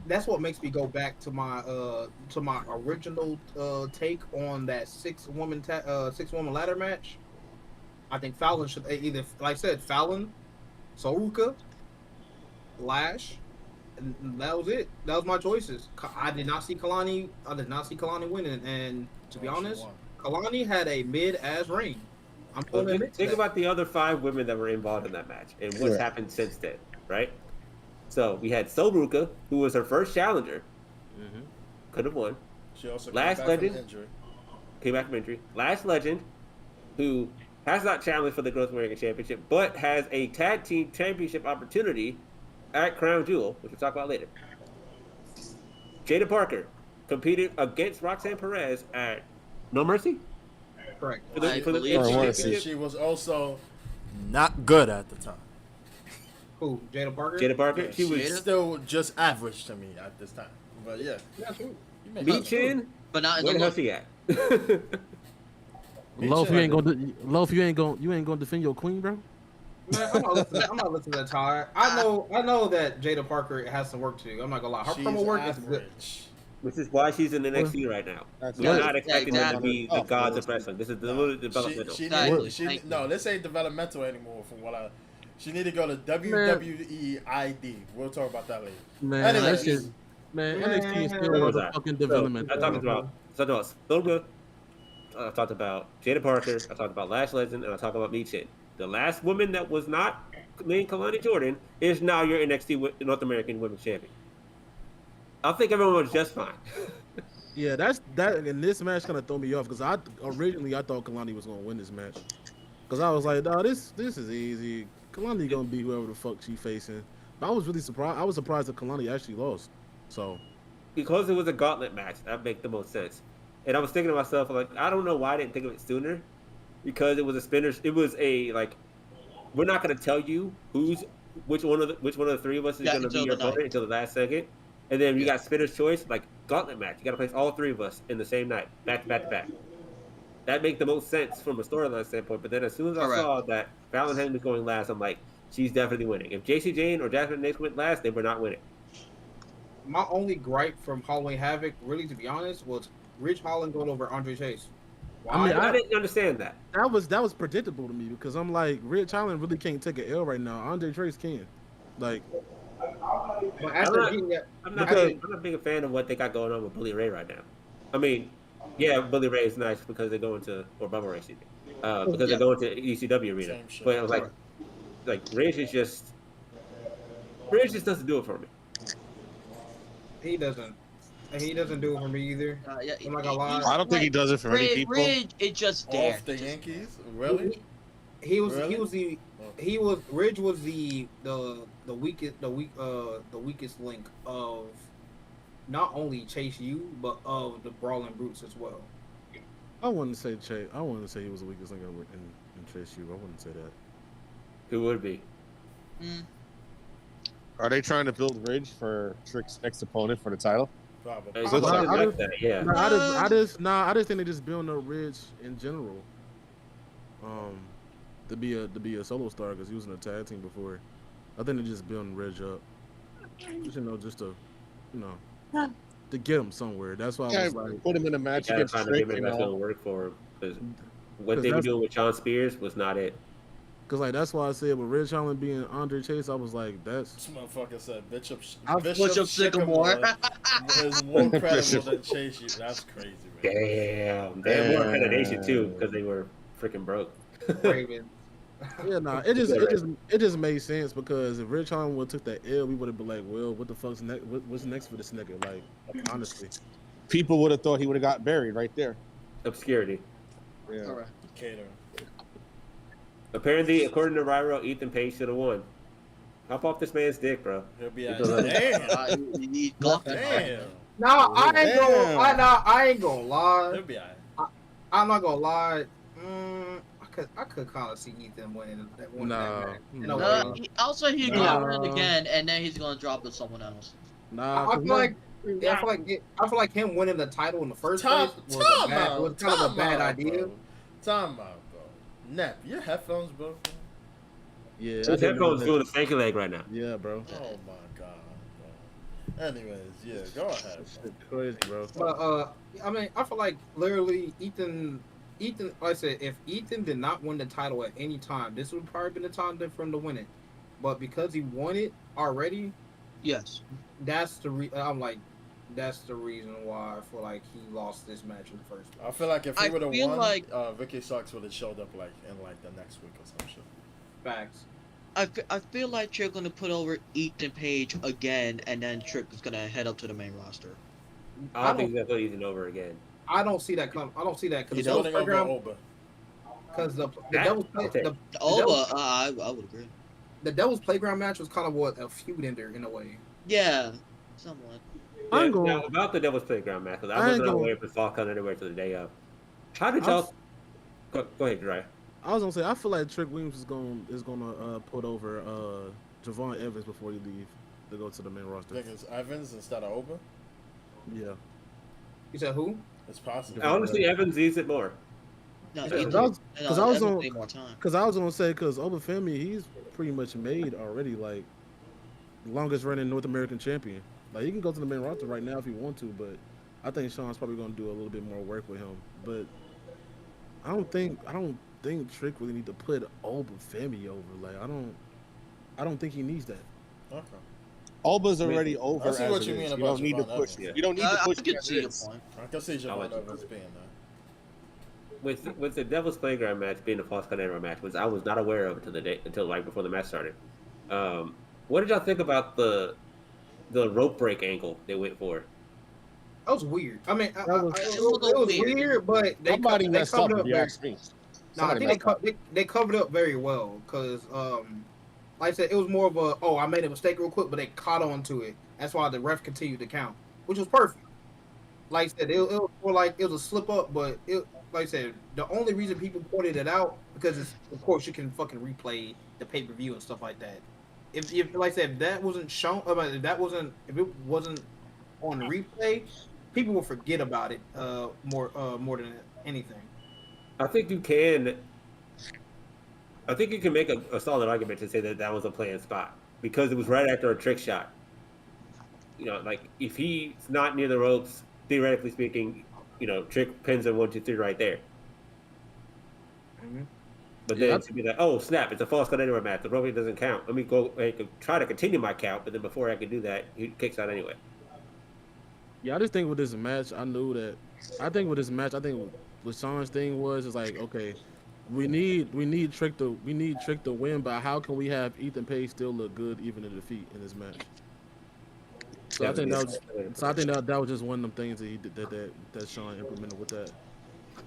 That's what makes me go back to my original take on that six woman ladder match. I think Fallon should either, like I said, Fallon, Soruka, Lash, and that was it. That was my choices. I did not see Kalani. I did not see Kalani winning. And to be honest, Kalani had a mid-ass reign. I'm pulling it. Think about the other 5 women that were involved in that match and what's happened since then, right? So we had Soruka, who was her first challenger, could have won. She also Last Legend came back from injury. Last Legend, who has not challenged for the North American Championship, but has a tag team championship opportunity at Crown Jewel, which we'll talk about later. Jada Parker competed against Roxanne Perez at No Mercy. Correct. She was also not good at the time. Who? Jada Parker? Jada Parker. Yeah, she was still just average to me at this time. But yeah. Yeah, true. Michin, but not in where the the hell she at? Loaf, you ain't gonna defend your queen, bro. Man, I'm not listening to that, Ty. I know that Jada Parker has some work to do. I'm not gonna lie. Her promo work is good. Which is why she's in NXT right now. We're not expecting her to be the gods of wrestling. This is the little developmental. No, this ain't developmental anymore. From what she need to go to WWE ID. We'll talk about that later. Man, NXT is still fucking development. I talked about Silva. I talked about Jada Parker. I talked about Lash Legend, and I talked about Michin. The last woman that was not named Kalani Jordan is now your NXT North American Women's Champion. I think everyone was just fine. Yeah, and this match kind of threw me off because originally I thought Kalani was gonna win this match because I was like, no, this is easy. Kalani gonna beat whoever the fuck she facing. But I was really surprised. I was surprised that Kalani actually lost. So because it was a gauntlet match, that makes the most sense. And I was thinking to myself, like, I don't know why I didn't think of it sooner, because it was a spinner. It was a we're not gonna tell you which one of the 3 of us is gonna be your opponent until the last second. And then you got spinner's choice, like gauntlet match. You got to place all 3 of us in the same night, back to back to back. That makes the most sense from a storyline standpoint. But then as soon as I saw that Fallon Henley was going last, I'm like, she's definitely winning. If JC Jane or Jasmine Nix went last, they were not winning. My only gripe from Halloween Havoc, really, to be honest, was Ridge Holland going over Andre Chase. Why? I mean, I didn't understand that. That was predictable to me because I'm like, Ridge Holland really can't take an L right now. Andre Chase can. Like, but I'm not big a fan of what they got going on with Bully Ray right now. I mean, yeah, Bully Ray is nice because they're going to, or Bubba Ray, because they're going to ECW arena. But I was like Ridge just doesn't do it for me. He doesn't. And he doesn't do it for me either. I'm not gonna lie. I don't think he does it for many people. Ridge, it just did. Off the Yankees, really? Ridge was the weakest link of not only Chase U but of the Brawling Brutes as well. I wouldn't say Chase. I wouldn't say he was the weakest link in Chase U. I wouldn't say that. Who would be? Are they trying to build Ridge for Trick's next opponent for the title? Probably. It's something like that, yeah. I just think they just building up Ridge in general. To be a solo star because he was in a tag team before. I think they're just building Ridge up. Just to, to get him somewhere. That's why I was like, put him in a match You gotta against find a Trick. gimmick that's gonna work for him because what they were doing with Sean Spears was not it. Cause like that's why I said with Ridge Holland being Andre Chase, I was like, that's. This motherfucker said Bishop Sycamore is more credible than Chase. That's crazy, man. Damn, they had more accreditation too because they were freaking broke. Yeah, nah, it just made sense because if Rich Holland would have took that L, we would have been like, well, what the fuck's next? What's next for this nigga? Like, honestly, people would have thought he would have got buried right there. Obscurity. Yeah. All right. Catering. Apparently, according to Ryro, Ethan Page should have won. Hop off this man's dick, bro. He'll be like, damn. Damn. Nah, I ain't gonna lie. He'll be alright. I'm not gonna lie. I could kind of see Ethan winning that match. Also, he's gonna win it again, and then he's gonna drop to someone else. I feel like him winning the title in the first place was kind of a bad idea. Time out, bro. Nep, your headphones, bro. Yeah, his headphones doing a stanky leg right now. Yeah, bro. Oh my god. Bro. Anyways, yeah, go ahead. Shit crazy, bro. But I mean, I feel like literally Ethan, like I said, if Ethan did not win the title at any time, this would probably been the time for him to win it. But because he won it already, yes, that's the reason why I feel like he lost this match in the first place. I feel like if he would have won, like Vicky Starks would have showed up like in like the next week or some shit. Facts. I feel like Trick gonna put over Ethan Page again, and then Trick is gonna head up to the main roster. I don't think that's Ethan over again. I don't see that come. I don't see that because the Devil's Playground. Because the Devil's I would agree. The Devil's Playground match was kind of what a feud ender in a way. Yeah, somewhat. Now, about the Devil's Playground match, because I wasn't aware if it saw coming anywhere to the day of. How did y'all? Go ahead, Dry. I was gonna say I feel like Trick Williams is gonna put over Javon Evans before he leave to go to the main roster. Think it's Evans instead of Oba? Yeah. You said who? It's possible. Honestly, Evans needs it more. Because I was gonna say because Obafemi he's pretty much made already like longest running North American champion. Like he can go to the main roster right now if he want to, but I think Sean's probably gonna do a little bit more work with him. But I don't think Trick really need to put Obafemi over. Like I don't think he needs that. Okay. Alba's already over. I see what you mean about. You don't need to push. You don't need to push. I can see your point. I can see Javon Evans being there. With the Devil's Playground match being a false Canero match, which I was not aware of until like before the match started. What did y'all think about the rope break angle they went for? That was weird. I mean, it was weird, but somebody messed up. If you ask me. No, I think they covered it up very well because, like I said, it was more of a I made a mistake real quick, but they caught on to it. That's why the ref continued to count, which was perfect. Like I said, it was more like it was a slip up, but like I said, the only reason people pointed it out because of course you can fucking replay the pay per view and stuff like that. If like I said, if that wasn't shown, if it wasn't on replay, people will forget about it more than anything. I think you can make a solid argument to say that was a planned spot because it was right after a trick shot. You know, like if he's not near the ropes, theoretically speaking, Trick pins him 1, 2, 3 right there. Mm-hmm. But then to be like, oh snap, it's a false count anywhere match. The roping doesn't count. Let me go try to continue my count, but then before I can do that, he kicks out anyway. Yeah, I just think with this match, I think what Sean's thing was is like, okay, we need Trick to win, but how can we have Ethan Page still look good even in defeat in this match? So I think that was just one of them things that he did that Sean implemented with that.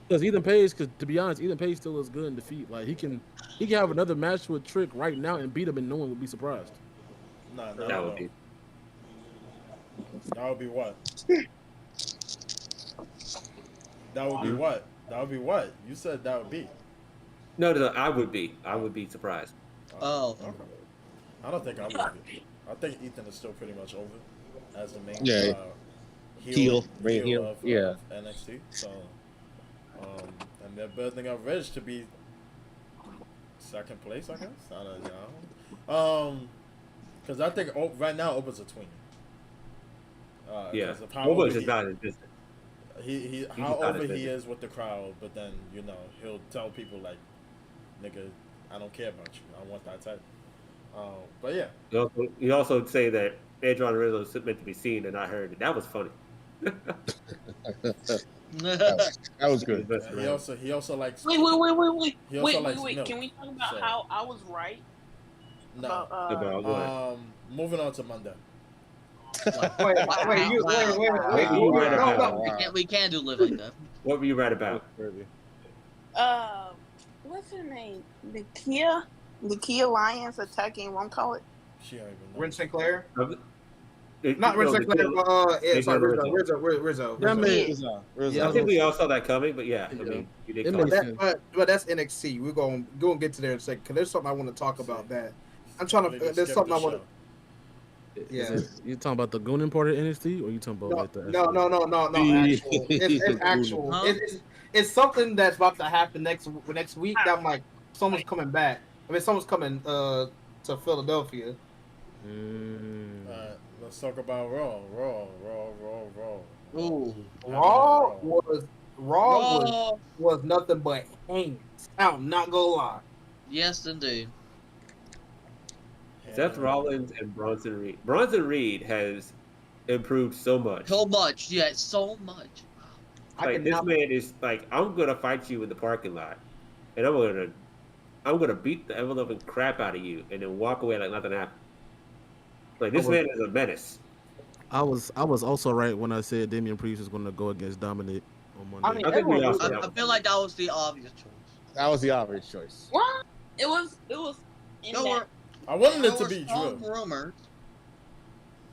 Because Ethan Page, to be honest, Ethan Page still looks good in defeat. Like he can have another match with Trick right now and beat him, and no one would be surprised. No, that would be. That would be what? That would be what? That would be what? You said that would be. No, I would be surprised. Oh. Okay. I don't think I would be. I think Ethan is still pretty much over as the main Heel, main heel, of NXT. So, and they're building up Ridge to be second place, I guess. I don't know. Because I think right now Oba's a tweener. Yeah, Because of how Oba over is just not in business. he He's how just not over as he busy. is with the crowd, but then he'll tell people like, "Nigga, I don't care about you. I want that title." But yeah, You also say that Adrian Rizzo is meant to be seen and not heard. That was funny. That was good. He also likes Wait. he also Wait. likes milk. Can we talk about So, how I was right no. about Moving on to Monday. Wait, We can't do live like that. What were you right about? what's her name? Nakia Lyons attacking one call it. She don't even know. Ren Sinclair? No, Not Ren Sinclair, but Adrian Rizzo. That made Yeah, I think we all saw that coming, but yeah, I mean, you did. It Call makes it. sense. but that's NXT. We're going to get to there in a second because there's something I want to talk about that. I'm trying to. There's something I want to. Yeah. You talking about the Goonin part of NXT, or you talking about like the No. Actual. It's actual. Huh? It's something that's about to happen next week. That I'm like, someone's coming back. I mean, someone's coming to Philadelphia. Let's talk about Raw. Ooh. Raw was nothing but hands. I'm not gonna lie. Yes, indeed. Seth Rollins and Bronson Reed. Bronson Reed has improved so much. So much, yeah, so much. Like this man is like, I'm gonna fight you in the parking lot, and I'm gonna beat the envelope crap out of you, and then walk away like nothing happened. Like this man is a menace. I was also right when I said Damian Priest was going to go against Dominic on Monday. I mean, I think we also. I feel like that was the obvious choice. That was the obvious choice. What? It was. In There that, were I wanted it to there be were some Drew. rumors.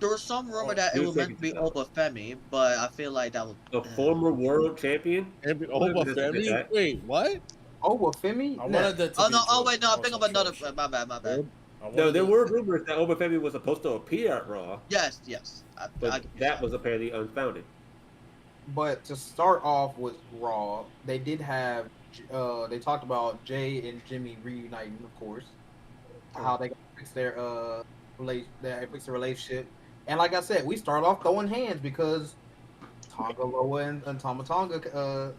There was some rumor that it you was think meant to be it's Oba Femi, but I feel like that was a former world champion. Oba Femi? Wait, what? Oba Femi? I wanted it to Oh be no! Oh Drew. wait, no! I'm thinking of another. Atrocious. My bad. No, there were rumors that Oba Femi was supposed to appear at Raw, Yes. but that was apparently unfounded. But to start off with Raw, they did have. They talked about Jay and Jimmy reuniting, of course. How they fix their relationship, and like I said, we start off throwing hands because Tonga Loa and Tama Tonga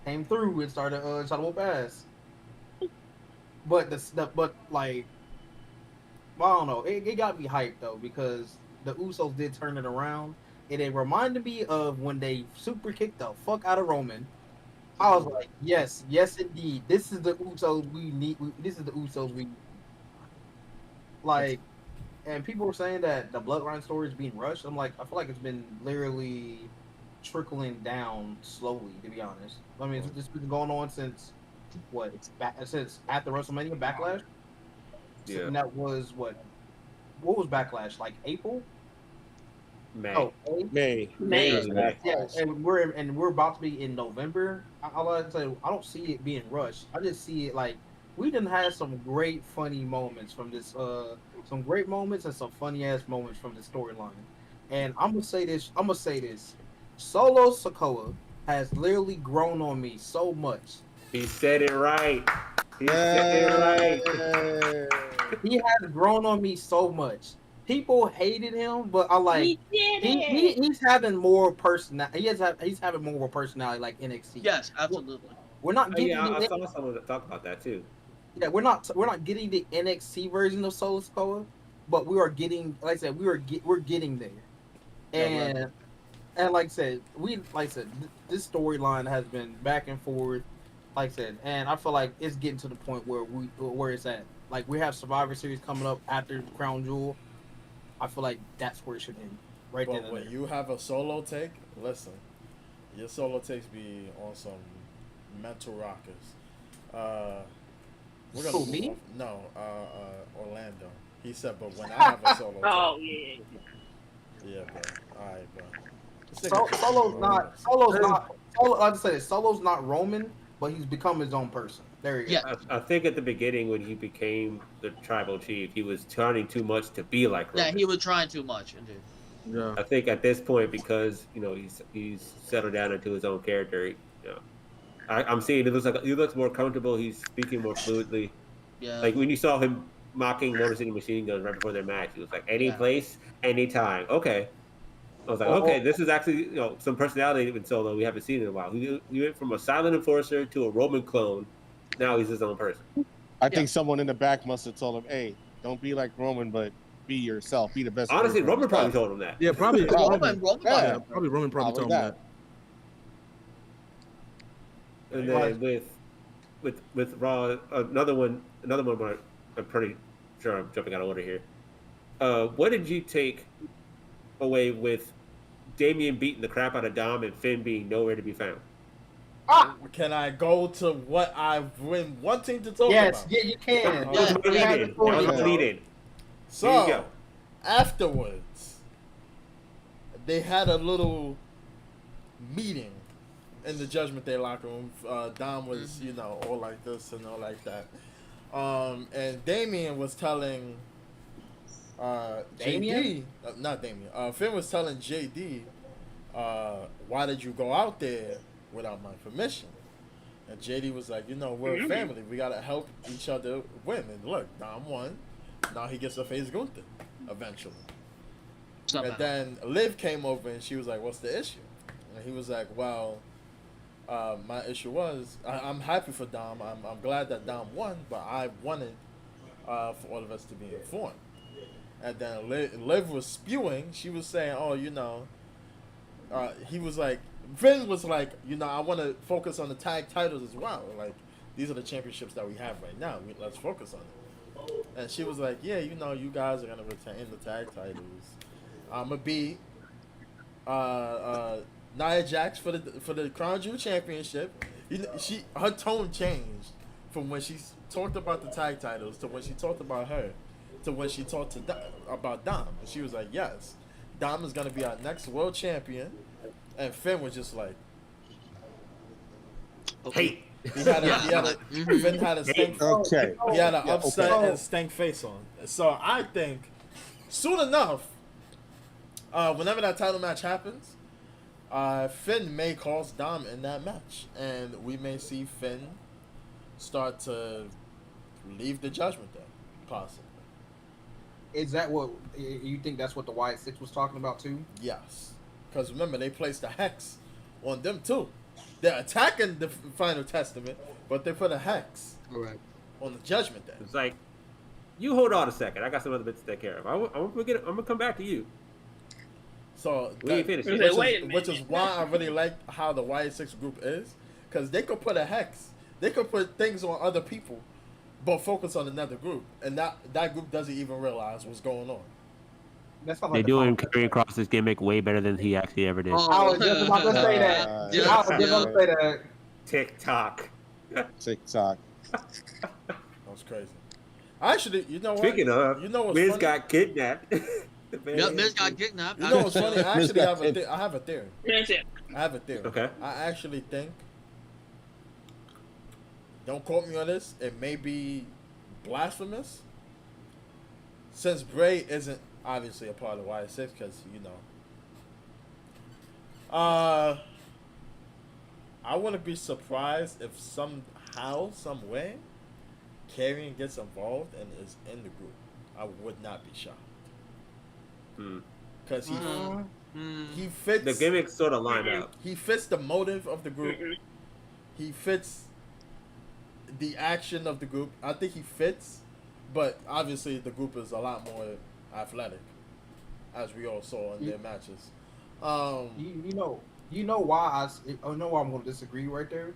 came through and started trying to whoop ass. But I don't know. It got me hyped though because the Usos did turn it around, and it reminded me of when they super kicked the fuck out of Roman. I was like, yes, indeed. This is the Usos we need. This is the Usos we need. Like, and people were saying that the Bloodline story is being rushed. I'm like, I feel like it's been literally trickling down slowly. To be honest, I mean, it's been going on since what? Since after WrestleMania Backlash. Yeah. And that was what was Backlash, like April? May. Oh, May. yeah, and we're about to be in November. I like to say I don't see it being rushed. I just see it like we done had some great funny moments from this some great moments and some funny ass moments from the storyline. And I'm gonna say this. Solo Sikoa has literally grown on me so much. He said it right. He said it right. He has grown on me so much. People hated him, but I like he's having more personality. He's having more of a personality like NXT. Yes, absolutely. We're not getting I saw someone that talked about that too. Yeah, we're not getting the NXT version of Solo Sikoa, but we are getting, like I said, we're getting there. And like I said, this storyline has been back and forth, like I said, and I feel like it's getting to the point where it's at. Like we have Survivor Series coming up after Crown Jewel. I feel like that's where it should end. Right But then. when you have a solo take, listen, your solo takes be on some mental rockers. We're gonna me? move on. No, Orlando. He said, but when I have a solo take. Yeah, bro. All right, bro. Solo's not Roman, but he's become his own person. There you go. Yeah. I think at the beginning when he became the tribal chief, he was turning too much to be like Roman. Yeah, he was trying too much, indeed. Yeah. I think at this point, because he's settled down into his own character. I'm seeing it looks like he looks more comfortable. He's speaking more fluidly. Yeah. Like when you saw him mocking Motor City Machine Guns right before their match, he was like, "Any Yeah. place, anytime." Okay, I was like, okay, this is actually some personality in Solo we haven't seen in a while. He went from a silent enforcer to a Roman clone. Now he's his own person. I think someone in the back must have told him, "Hey, don't be like Roman, but be yourself. Be the best." Honestly, version of Roman probably yourself." told him that. Yeah, probably Roman Roman probably told him that. And then with Raw, another one where I'm pretty sure I'm jumping out of order here. What did you take away with Damian beating the crap out of Dom and Finn being nowhere to be found? Can I go to what I've been wanting to talk Yes, about? yeah, you can. That was my lead-in. So, afterwards, they had a little meeting in the Judgment Day locker room. Dom was, all like this and all like that. And Damien was telling Damien? JD, not Damien. Finn was telling JD, why did you go out there without my permission? And JD was like, we're a family. We gotta help each other win. And look, Dom won. Now he gets to face Gunther eventually. And then Liv came over and she was like, what's the issue? And he was like, well, my issue was I'm happy for Dom. I'm glad that Dom won, but I wanted for all of us to be informed. And then Liv was spewing. She was saying, he was like, Finn was like, I want to focus on the tag titles as well. Like, these are the championships that we have right now. Let's focus on it. And she was like, yeah, you guys are going to retain the tag titles. I'm going to beat Nia Jax for the Crown Jewel Championship. Her tone changed from when she talked about the tag titles to when she talked about her to when she talked about Dom. And she was like, yes, Dom is going to be our next world champion. And Finn was just like, hey. Finn had a stank. Okay. He had an upset and stank face on. So I think soon enough, whenever that title match happens, Finn may cost Dom in that match, and we may see Finn start to leave the Judgment Day, possibly. Is that what you think? That's what the Wyatt Six was talking about too? Yes, because remember they placed a hex on them too. They're attacking the Final Testament, but they put a hex on the Judgment Day. It's like, you hold on a second. I got some other bits to take care of. I'm gonna come back to you. So we ain't finished. Which is why I really like how the Wyatt Six group is, because they could put a hex. They could put things on other people, but focus on another group, and that group doesn't even realize what's going on. They're doing Karrion Kross's gimmick way better than he actually ever did. I was just about to say that. I was just about to say that. TikTok. That was crazy. Actually, you know what? Speaking of, what's Miz funny? got kidnapped. Yep, Miz got kidnapped. You know what's funny? I actually have a theory. I have a theory. Okay. I actually think, don't quote me on this, it may be blasphemous, since Bray isn't obviously a part of Wyatt Six, because I wouldn't be surprised if somehow, some way, Karrion gets involved and is in the group. I would not be shocked. Because he fits the gimmicks sort of line up. He fits the motive of the group. He fits the action of the group. I think he fits, but obviously the group is a lot more athletic, as we all saw in their matches. You know why I know why I'm going to disagree right there,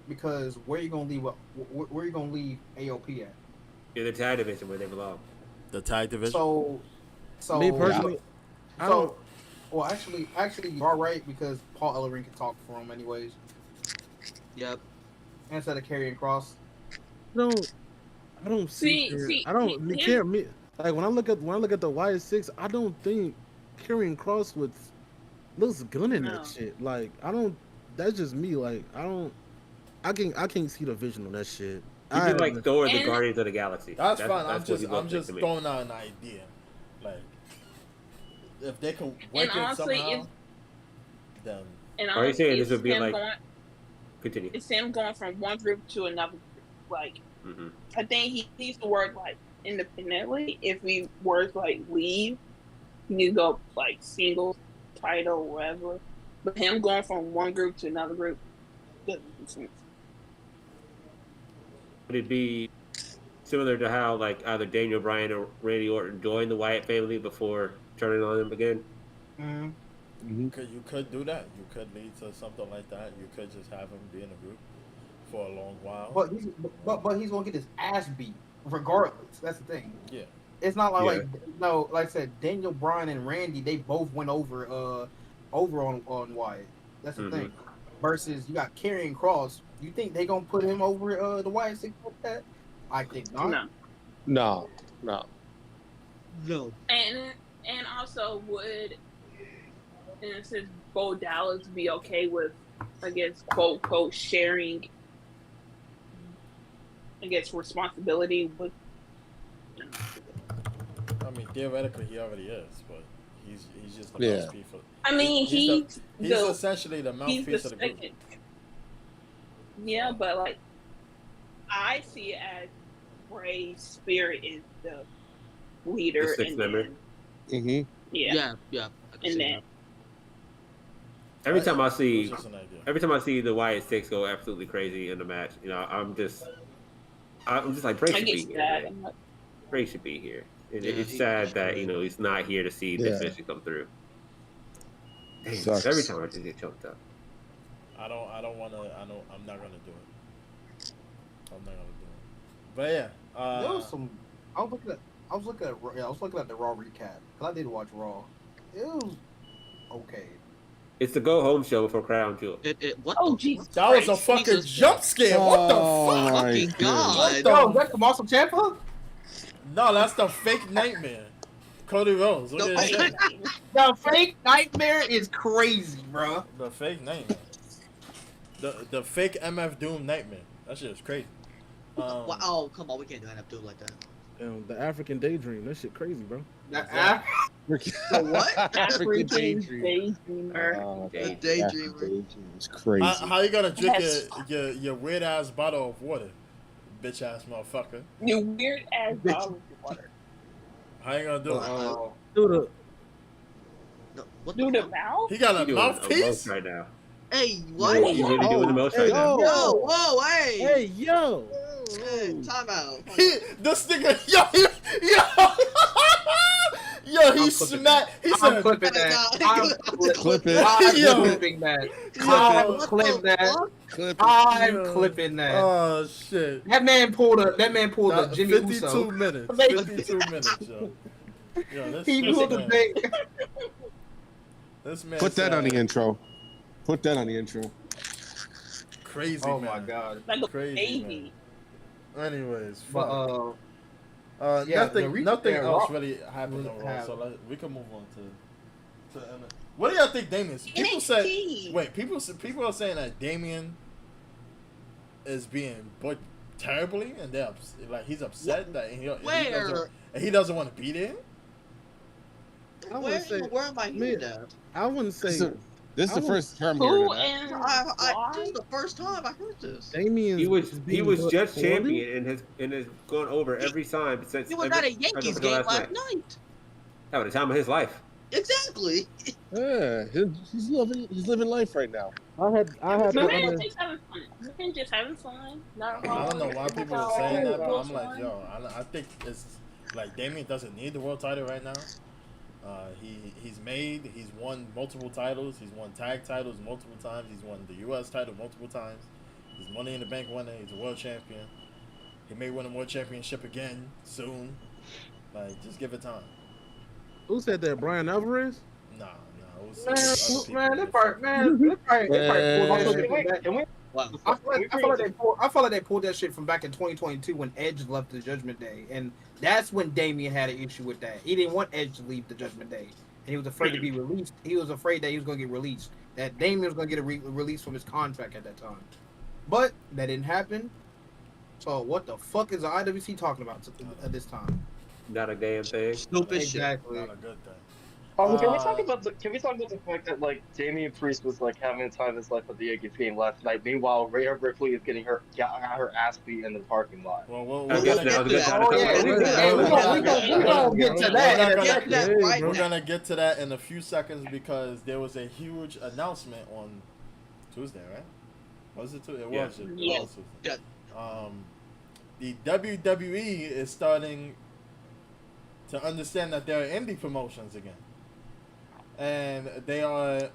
because where you going to leave AOP at? In the tag division where they belong. The tag division. So me personally, I don't. Well, actually, you're all right, because Paul Ellering can talk for him anyways. Yep. Instead of Karrion Kross. I don't see. I don't care. Me like when I look at the Wyatt Six, I don't think Karrion Kross looks good in that shit. Like I don't. That's just me. Like I can't see the vision on that shit. You be like Thor, the Guardians of the Galaxy. That's fine. I'm just throwing out an idea. Like if they can And work it honestly, somehow, then Are you saying this it's would be him like? going. Continue. It's him going from one group to another group. Like, Mm-hmm. I think he needs to work like independently. If he were to like leave, he needs to go like single title, whatever. But him going from one group to another group doesn't make sense. Would it be similar to how like either Daniel Bryan or Randy Orton joined the Wyatt family before turning on them again? you could do that. You could lead to something like that. You could just have him be in a group for a long while. But he's gonna get his ass beat regardless. That's the thing. Yeah. It's not like Yeah. no, like I said, Daniel Bryan and Randy, they both went over on Wyatt. That's the thing. Versus you got Karrion Kross. You think they gonna put him over the Wyatt six like that? I think not. No. No. And also would, and since Bo Dallas be okay with, I guess, quote sharing, I guess, responsibility with. I mean, theoretically, he already is, but he's just the Yeah. mouthpiece for. I mean, he's essentially the mouthpiece of the group. second. Yeah, but like, I see it as Bray Spirit is the leader, The sixth and member. then, Mm-hmm. yeah, Yeah. I can and see then that. Every time I It see, was just an idea. every time I see the Wyatt Six go absolutely crazy in the match, you know, I'm just like Bray I should be get here. that. Man. Bray should be here. Yeah, It's sad that he's not here to see this Yeah. mission come through. Damn, Sucks. every time I just get choked up. I'm not gonna do it. I'm not gonna do it. But yeah. There was some. I was looking at the Raw recap because I did watch Raw. It was okay. It's the go home show before Crown Jewel. What Oh, the Jesus That was a Christ. fucking Jesus jump scare. What the fuck? my fucking goodness. god? Yo, that's the Awesome Champa? No, that's the fake nightmare. Cody Rhodes. Look at his shit. The fake nightmare is crazy, bro. The fake nightmare. The fake MF Doom nightmare. That shit is crazy. Oh, come on, we can't do that dude like that. The African Daydream, that shit crazy, bro. The what? African Daydreamer. The Daydreamer. It's crazy. How you gonna drink Yes. your weird ass bottle of water, bitch ass motherfucker? You weird ass bottle of water. How you gonna do it? Dude, What Do the the fuck? mouth? He got You a doing the mouthpiece. most right now. Hey, what? You really doing the most right now? Yo, whoa, hey. hey, yo. Hey, time out. This nigga, yo, he smacked. He I'm said, clipping that. Clip it. I'm Yo. clipping that. Yo. I'm What clipping the that. fuck? Clip it. I'm Yo. clipping that. oh shit. That man pulled a Jimmy 52 Uso. minutes. Amazing. 52 minutes, yo. Yo, this, He this pulled the man, thing. this man Put that said, on the intro. Put that on the intro. Crazy, Oh man. my god. Like a Crazy, baby. Anyways, But fuck. yeah, nothing the nothing recap else Raw really happened on Raw, happened. so we can move on to what do y'all think Damien? People said NXT. wait, people are saying that Damien is being booked terribly, and like he's upset that he doesn't want to be there. I wouldn't say. Where am I hearing Man, that? I wouldn't say. This is the I first term hearing Who of that. and This is the first time I heard this. Damien. He was just champion and has gone over every time since. He was at a ever Yankees since the game last last night. night. Having the time of his life. Exactly. Yeah, he's living life right now. I had The the man other. just having fun. The man just having fun. Not I don't know why people are saying that, but I'm like, fun. yo, I think it's like Damien doesn't need the world title right now. He's won multiple titles. He's won tag titles multiple times. He's won the U.S. title multiple times. He's Money in the Bank winner. He's a world champion. He may win a world championship again soon. Like, just give it time. Who said that? Brian Alvarez? Nah. It was other people. Man, they probably pulled that shit from back. Wow. I feel like they pulled that shit from back in 2022 when Edge left the Judgment Day, and that's when Damien had an issue with that. He didn't want Edge to leave the Judgment Day, and he was afraid to be released. He was afraid that he was going to get released, that Damien was going to get a release from his contract at that time. But that didn't happen. So what the fuck is the IWC talking about at this time? Not a damn thing. Stupid shit. Exactly. Not a good thing. Can we talk about the fact that like Damian Priest was like having the time of his life at the Yankees game last night? Meanwhile, Rhea Ripley is getting got her ass beat in the parking lot. Well, I guess now is a good time to Oh talk yeah, about it. we gonna get to that in a second. We're gonna get to that in a few seconds because there was a huge announcement on Tuesday, right? Was it Tuesday? It Yeah. was. It Yeah. was Tuesday. The WWE is starting to understand that there are indie promotions again, and they are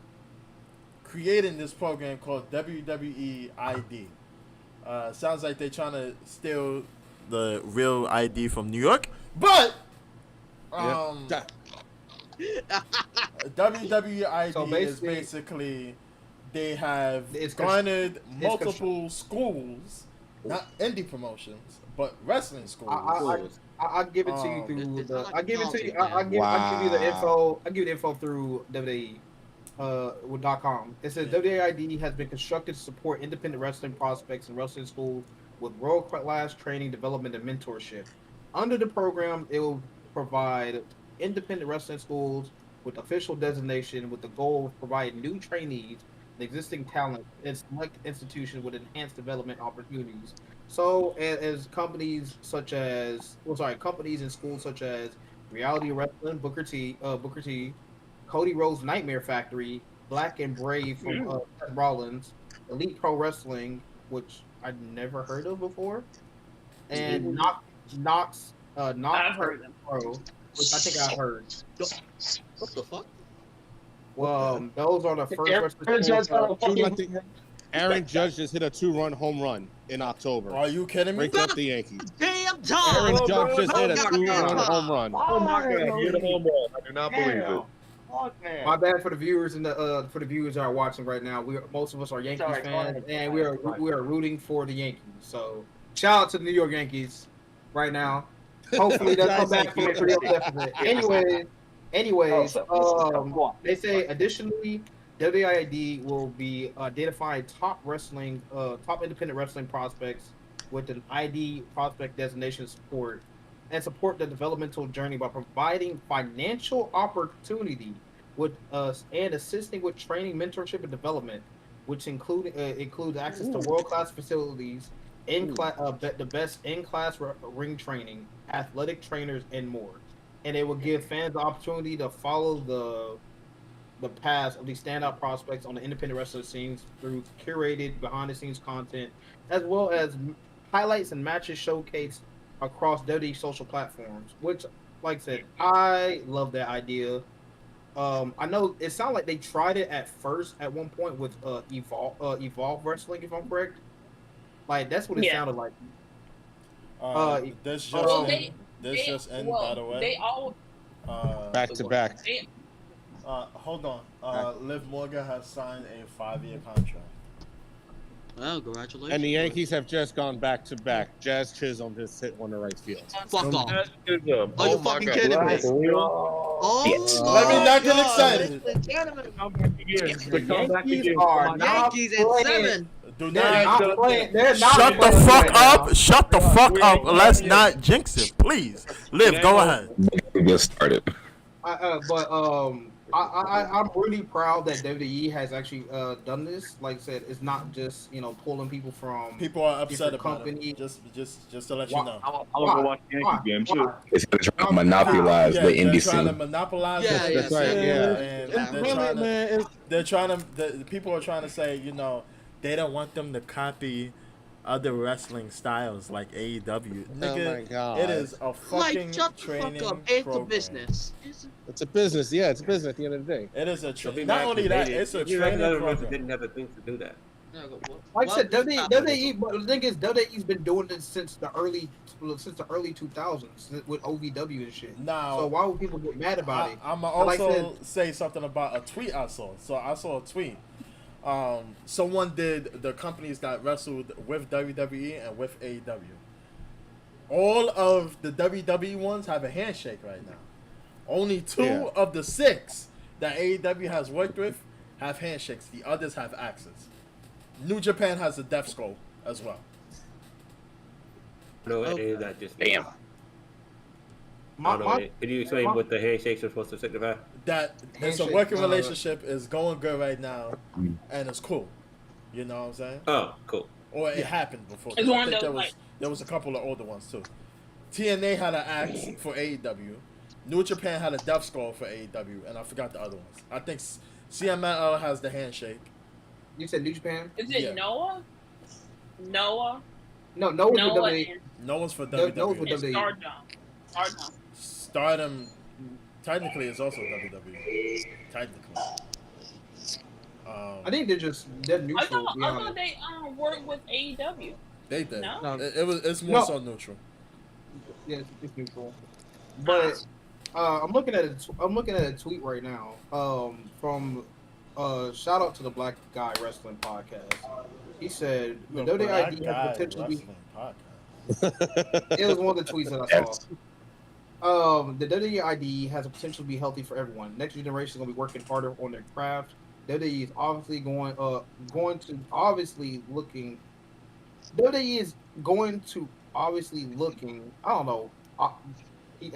creating this program called WWE ID. Sounds like they're trying to steal the real ID from New York, but WWE ID So is basically they have garnered multiple schools, not indie promotions, but wrestling schools. I'll give it to you through the. I'll give it to you. I'll give you the info. I'll give you the info through WWE. With .com. It says WAID has been constructed to support independent wrestling prospects and wrestling schools with world-class training, development, and mentorship. Under the program, it will provide independent wrestling schools with official designation with the goal of providing new trainees and existing talent in select institutions with enhanced development opportunities. So, as companies and schools such as Reality Wrestling, Booker T, Cody Rhodes Nightmare Factory, Black and Brave from Seth Rollins, Elite Pro Wrestling, which I'd never heard of before, and Knox I've heard them. Pro, which I think I heard. What the fuck? Well, those are the first wrestling. Aaron Judge just hit a 2-run home run in October. Are you kidding me? Breaks up the Yankees. Damn time! Aaron Judge just hit a 2-run home run. Oh my god, hit a home run. I do not believe it. My bad for the viewers and for the viewers that are watching right now. Most of us are Yankees fans, and we are rooting for the Yankees. So shout out to the New York Yankees right now. Hopefully they'll come back from a pretty deficit. Anyways, they say additionally, WID will be identifying top independent wrestling prospects with an ID prospect designation support the developmental journey by providing financial opportunity with and assisting with training, mentorship, and development, which includes access to world-class facilities, the best in-class ring training, athletic trainers, and more. And it will give fans the opportunity to follow the paths of these standout prospects on the independent wrestling scenes through curated behind-the-scenes content, as well as highlights and matches showcased across WWE social platforms. Which, like I said, I love that idea. I know it sounded like they tried it at one point with Evolve Wrestling, if I'm correct. Like that's what it sounded like. This just ended, by the way. They all back to back. Hold on. Liv Morgan has signed a 5-year contract. Well, congratulations. And the Yankees have just gone back to back. Jazz Chisholm just hit one of the right field. Fuck off. Are Are you fucking kidding me? Oh, Let me not get excited. Yankees at 7. Do not. Shut the fuck up. Shut the fuck up. Let's not jinx it, please. Liv, go ahead. Get started. I'm really proud that WWE has actually done this. Like I said, it's not just pulling people from. People are upset about companies. it. Just to let you know. I'm gonna go watch the Yankee game too. It's trying to monopolize the indie they're trying to scene. monopolize Yeah, it. that's right, And they're trying to people are trying to say, they don't want them to copy other wrestling styles like AEW. Nigga, my God. it is a fucking Shut the training fuck up. It's a program. business. It's a business. Yeah, it's a business at the end of the day. It is a They'll be not mad only because that, it's a you training know, program. didn't have the things to do that. Like I said, WWE, but the thing is, WWE's been doing this since the early 2000s with OVW and shit. Now, so why would people get mad about it? I'm gonna also say something about a tweet I saw. So I saw a tweet. Someone did the companies that wrestled with WWE and with AEW. All of the WWE ones have a handshake right now. Only 2 of the 6 that AEW has worked with have handshakes. The others have axes. New Japan has a death scroll as well. No, it is that just Damn. Could you explain what the handshakes are supposed to signify? That it's a working relationship is going good right now, and it's cool. You know what I'm saying? Oh, cool. Or it happened before. It's I think there was a couple of older ones too. TNA had an axe for AEW. New Japan had a death score for AEW, and I forgot the other ones. I think CMLL has the handshake. You said New Japan? Is it Noah? Noah? No, Noah's for WWE. Noah's for WWE. Noah's for WWE. Stardom technically is also WWE. Technically. I think they're neutral. I thought they worked with AEW. They did. No? It's more so neutral. Yeah, it's neutral. But I'm looking at a tweet right now. From shout out to the Black Guy Wrestling Podcast. He said the WWE has potentially. It was one of the tweets that I saw. The WWE has a potential to be healthy for everyone. Next generation is going to be working harder on their craft. WWE is obviously going to obviously looking. WWE is going to obviously looking. I don't know. You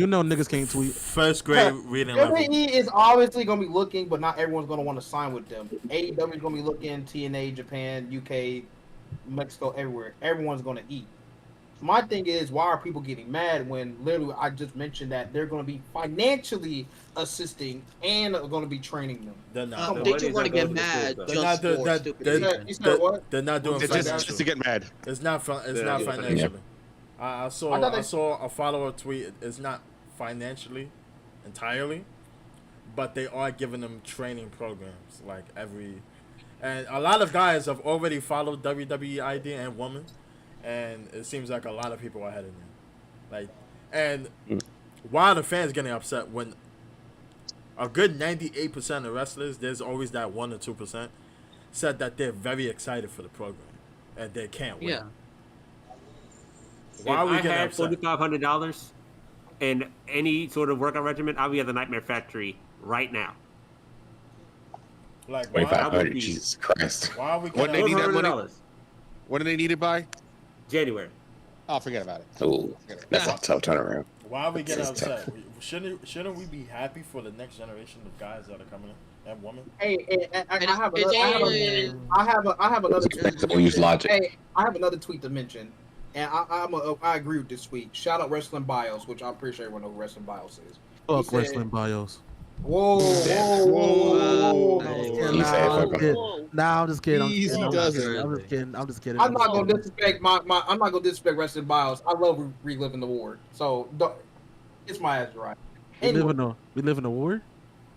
know niggas can't tweet. First grade reading level. WWE is obviously going to be looking, but not everyone's going to want to sign with them. AEW is going to be looking. TNA, Japan, UK, Mexico, everywhere. Everyone's going to eat. My thing is, why are people getting mad when literally I just mentioned that they're going to be financially assisting and are going to be training them? They're not. They just want to get mad. They're not doing just to get mad. It's not financially. I saw a follower tweet. It's not financially entirely, but they are giving them training programs and a lot of guys have already followed WWE ID and women, and it seems like a lot of people are ahead of them. Why are the fans getting upset when a good 98% of wrestlers, there's always that 1 or 2%, said that they're very excited for the program and they can't wait. Yeah. Why are we getting upset? $4,500 and any sort of workout regimen, I'll be at the Nightmare Factory right now. Like, 2,500, Jesus Christ. Why are we When they need that money? When do they need it by? January. Oh, forget about it. Oh, that's a tough turnaround. Why are we getting upset? Shouldn't we be happy for the next generation of guys that are coming in and women? Hey, I have another tweet to We'll use logic. Hey, I have another tweet to mention, and I agree with this tweet. Shout out Wrestling Bios, which I'm pretty sure everyone knows who Wrestling Bios is. Fuck Wrestling Bios. Whoa. Nah, I'm just kidding. I'm just kidding. I'm not gonna disrespect Wrestling Bios. I love reliving the war. So it's my ass right. Anyway, we live in a war.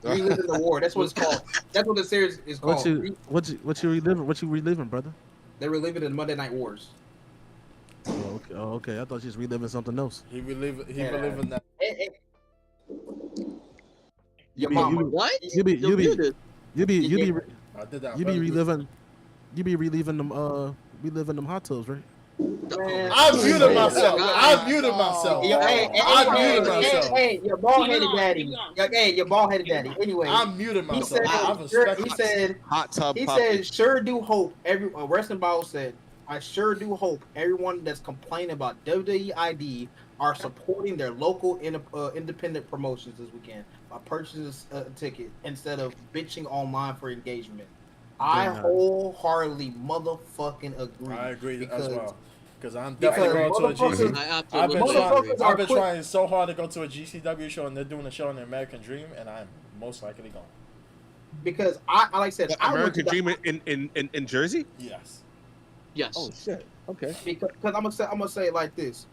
Reliving the war. That's what it's called. That's what the series is called. What you reliving? What you reliving, brother? They're reliving the Monday Night Wars. Oh, okay. I thought you was reliving something else. He reliving that. You be reliving them hot tubs, right? I muted myself. Hey, your bald-headed daddy. Your bald-headed daddy. Anyway, I muted myself. He said, hot tub. He said, sure do hope Wrestling Bible said, I sure do hope everyone that's complaining about WWE ID are supporting their local independent promotions this weekend by purchasing a ticket instead of bitching online for engagement. I wholeheartedly motherfucking agree. I agree as well. Because I'm definitely going to a GCW. I've been trying so hard to go to a GCW show, and they're doing a show in the American Dream, and I'm most likely going. Because I like I said, American Dream in Jersey? Yes. Yes. Oh shit. Okay. Because I'm gonna say it like this.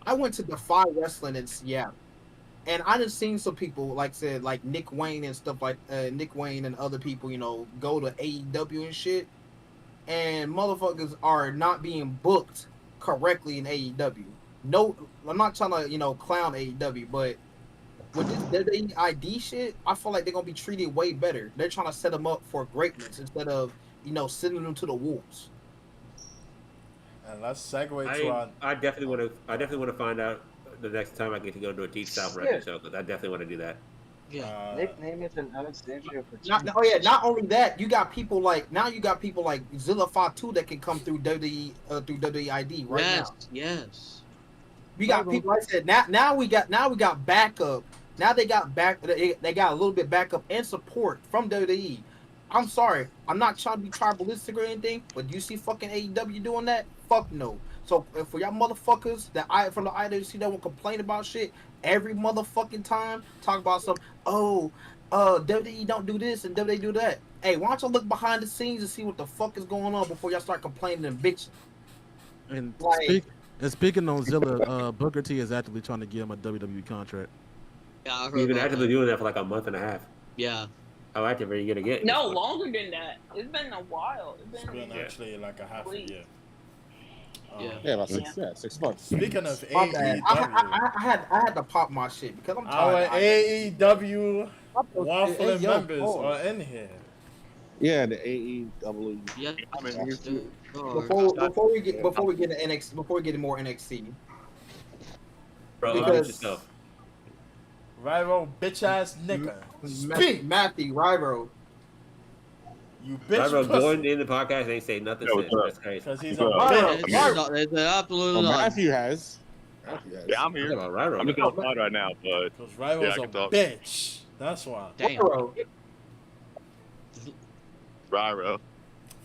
I went to Defy Wrestling in Seattle, and I just seen some people like Nick Wayne and stuff like Nick Wayne and other people, go to AEW and shit, and motherfuckers are not being booked correctly in AEW. No, I'm not trying to clown AEW, but with this ID shit, I feel like they're gonna be treated way better. They're trying to set them up for greatness instead of sending them to the wolves. And let's segue to our. I definitely want to find out the next time I get to go to a Deep South record show, because I definitely want to do that. Yeah, nickname is an Anastasia for not only that, you got people like Zilla Fatu that can come through WWE ID right now. Yes. We got people. Like I said, now we got backup. Now they got they got a little bit backup and support from WWE. I'm sorry, I'm not trying to be tribalistic or anything, but do you see fucking AEW doing that? Fuck no. So for y'all motherfuckers from the IWC that will complain about shit every motherfucking time, talk about some WWE don't do this and WWE do that. Hey, why don't you look behind the scenes and see what the fuck is going on before y'all start complaining and bitching? And Like, speaking on Zilla, Booker T is actively trying to give him a WWE contract. Yeah, I heard He's been about actively that. doing that for like a month and a half. Yeah. How active are you gonna get? No, longer than that. It's been a while. It's been actually like a half a year. Yeah, about 6 months. Speaking of my bad. AEW, I had to pop my shit because I'm our tired. AEW waffling Hey, yo, members pause. are in here. Yeah, the AEW. Yeah. I mean, Before we get into NXT, before we get into more NXT, Bro, because yourself. Rival bitch ass nigga. Speak, Matthew Ryro. you bitch Bro, pussy. going in the podcast ain't say nothing Yo, since. what's That's crazy. Because he's a Ryro. bitch. It's absolutely not. Matthew has. yeah, I'm here. Right, I'm just outside right now, but Because Rival's Yeah, I can a talk. bitch. That's why. Damn. Ryro. Ryro.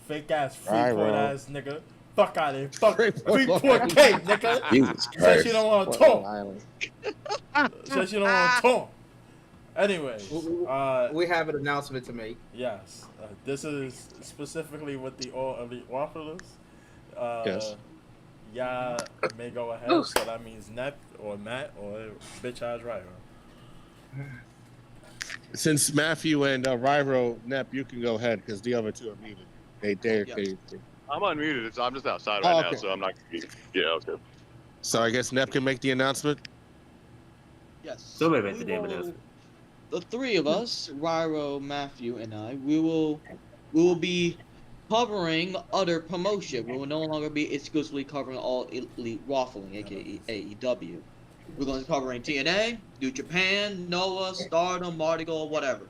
Fake ass Ryro. Freeport ass nigga. Fuck out of here. Fuck Freeport cake, nigga. Jesus Says Christ. you don't want to talk. Says you don't want to talk. Anyway, We have an announcement to make. yes. This is specifically with the All Elite Wafflers. Yes. Yeah, may go ahead. So that means Nep or Matt or bitch ass Ryro. Since Matthew and Ryro, Nep, you can go ahead because the other two are muted. They I'm unmuted, so I'm just outside Oh, right now, okay. so I'm not. Yeah, okay. So I guess Nep can make the announcement. Yes. Somebody made the We damn will- announcement. The three of us, Ryro, Matthew, and I, we will be covering other promotion. We will no longer be exclusively covering all elite waffling, aka AEW. We're going to be covering TNA, New Japan, Noah, Stardom, Mardi Gras, whatever.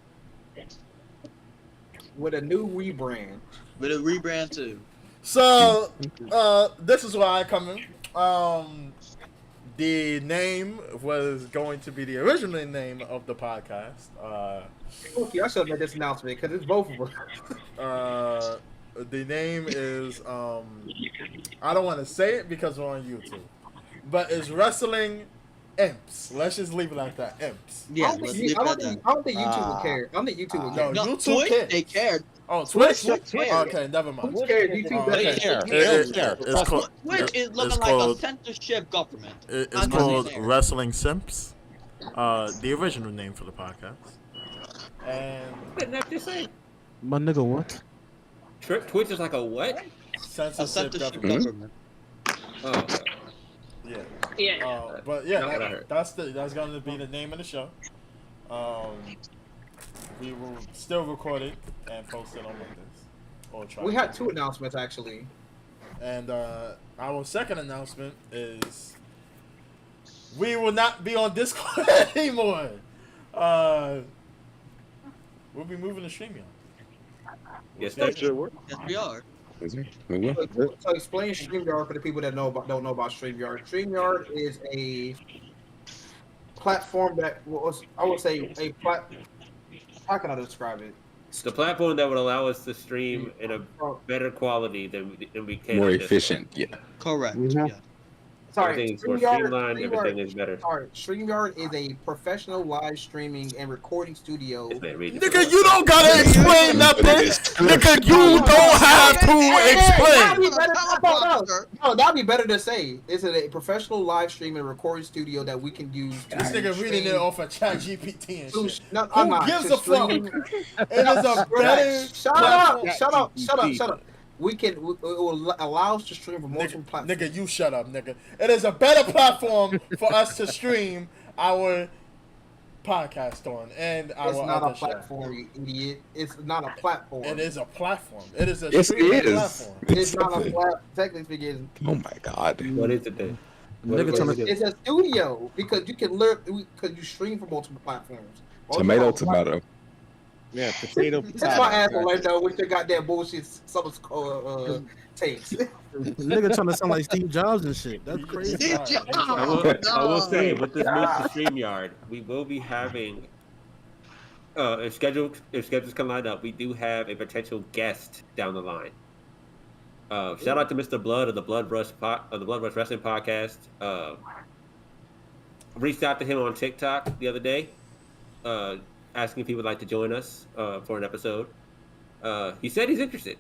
With a new rebrand. With a rebrand too. So, this is why I come in. The name was going to be the original name of the podcast. Okay, I should have made this announcement because it's both of us. The name is I don't want to say it because we're on YouTube, but it's Wrestling Imps. Let's just leave it like that. Imps. Yeah, I don't think YouTube would care. I don't think YouTube would care. No, No, YouTube Twitch, cares. they cared. Oh, Twitch? cared. Okay, never mind. Twitch cares. YouTube doesn't care. It's called, Twitch is looking it's like called, a censorship government. it's I'm called just saying. Wrestling Simps. The original name for the podcast. And What did Nep just say? My nigga, what? Twitch is like a what? A censorship censorship government. government. Oh, Yeah. Yeah. But yeah, That's what I heard. that's going to be the name of the show. We will still record it and post it on Mondays. Or try. We had two announcements actually. And our second announcement is we will not be on Discord anymore. We'll be moving to StreamYard. yes, That that's should work. Yes, we are. So explain StreamYard for the people that don't know about StreamYard. StreamYard is a platform that was, I would say, how can I describe it? the platform that would allow us to stream in a better quality than we can. More on Discord. efficient, yeah. Correct. Mhm. Sorry, Everything's more streamlined. Everything is better. Sorry, StreamYard is a professional live streaming and recording studio. Nigga, you don't gotta explain nothing. Nigga, you don't have to explain. No, that'd be better to say. It's a professional live streaming and recording studio that we can use. This nigga reading it off of ChatGPT and shit. No, I'm Who not. gives To a fuck? stream- It is a better Shut up. We can. It will allow us to stream from multiple platforms. Nigga, you shut up, nigga. It is a better platform for us to stream our podcast on and our It's not other a platform, you idiot. It's not a platform. It is a platform. It is a Yes, it streaming is. platform. It's not a platform. Technically speaking, Oh my god. What is it then? it's a studio because you can learn because you stream from multiple platforms. Tomato. Yeah, potato. That's my ass Orlando with your goddamn bullshit. Something's takes. Nigga trying to sound like Steve Jobs and shit. That's crazy. Steve Jobs. I will say No. with this move to StreamYard, we will be having if schedules can line up, we do have a potential guest down the line. Shout out to Mr. Blood of the Blood Rush Wrestling Podcast. Reached out to him on TikTok the other day, asking if he would like to join us for an episode. He said he's interested.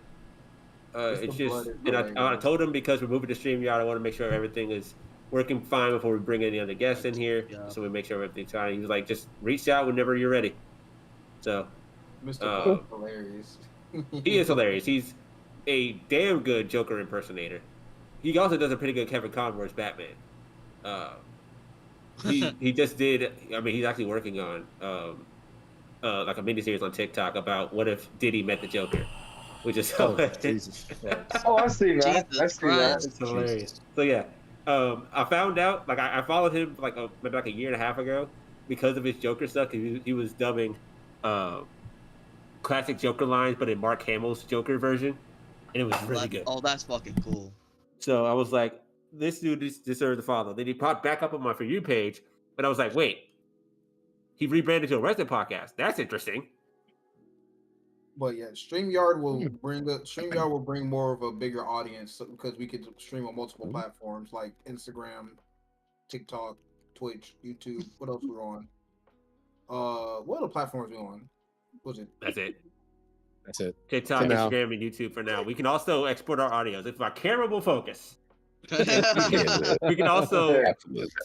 It's just, and I told him because we're moving to StreamYard, I want to make sure everything is working fine before we bring any other guests in here. Yeah. So we make sure everything's fine. He was like, just reach out whenever you're ready. So, Mr. Blood is hilarious. He is hilarious. He's a damn good Joker impersonator. He also does a pretty good Kevin Conroy's Batman. He just did. I mean, he's actually working on like a miniseries on TikTok about what if Diddy met the Joker, which is hilarious. Oh, I see that. I see that. It's hilarious. So yeah, I found out like I followed him like maybe like a year and a half ago because of his Joker stuff. He was dubbing classic Joker lines, but in Mark Hamill's Joker version, and it was really good. Oh, that's fucking cool. So I was like, this dude deserves to follow. Then he popped back up on my For You page, and I was like, wait, he rebranded to a wrestling podcast. That's interesting. But yeah, StreamYard will bring more of a bigger audience because we could stream on multiple platforms like Instagram, TikTok, Twitch, YouTube. What else we're on? What other platforms we on? What's it? That's it. That's it. TikTok, Instagram, and YouTube for now. We can also export our audios if our camera will focus. We can also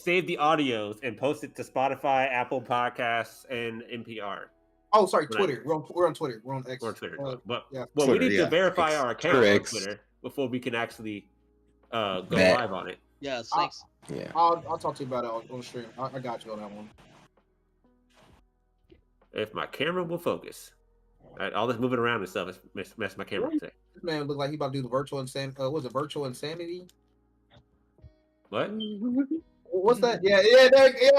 save the audios and post it to Spotify, Apple Podcasts, and NPR. Oh, sorry, Twitter. We're on Twitter. We're on X. We're on Twitter. But yeah. Twitter, we need to verify our account on Twitter before we can actually go live on it. Yes, thanks. I'll talk to you about it on stream. I got you on that one. If my camera will focus. All this moving around and stuff is messing my camera today. This man look like he about to do the virtual insanity. Was it virtual insanity? What? What's that? Yeah.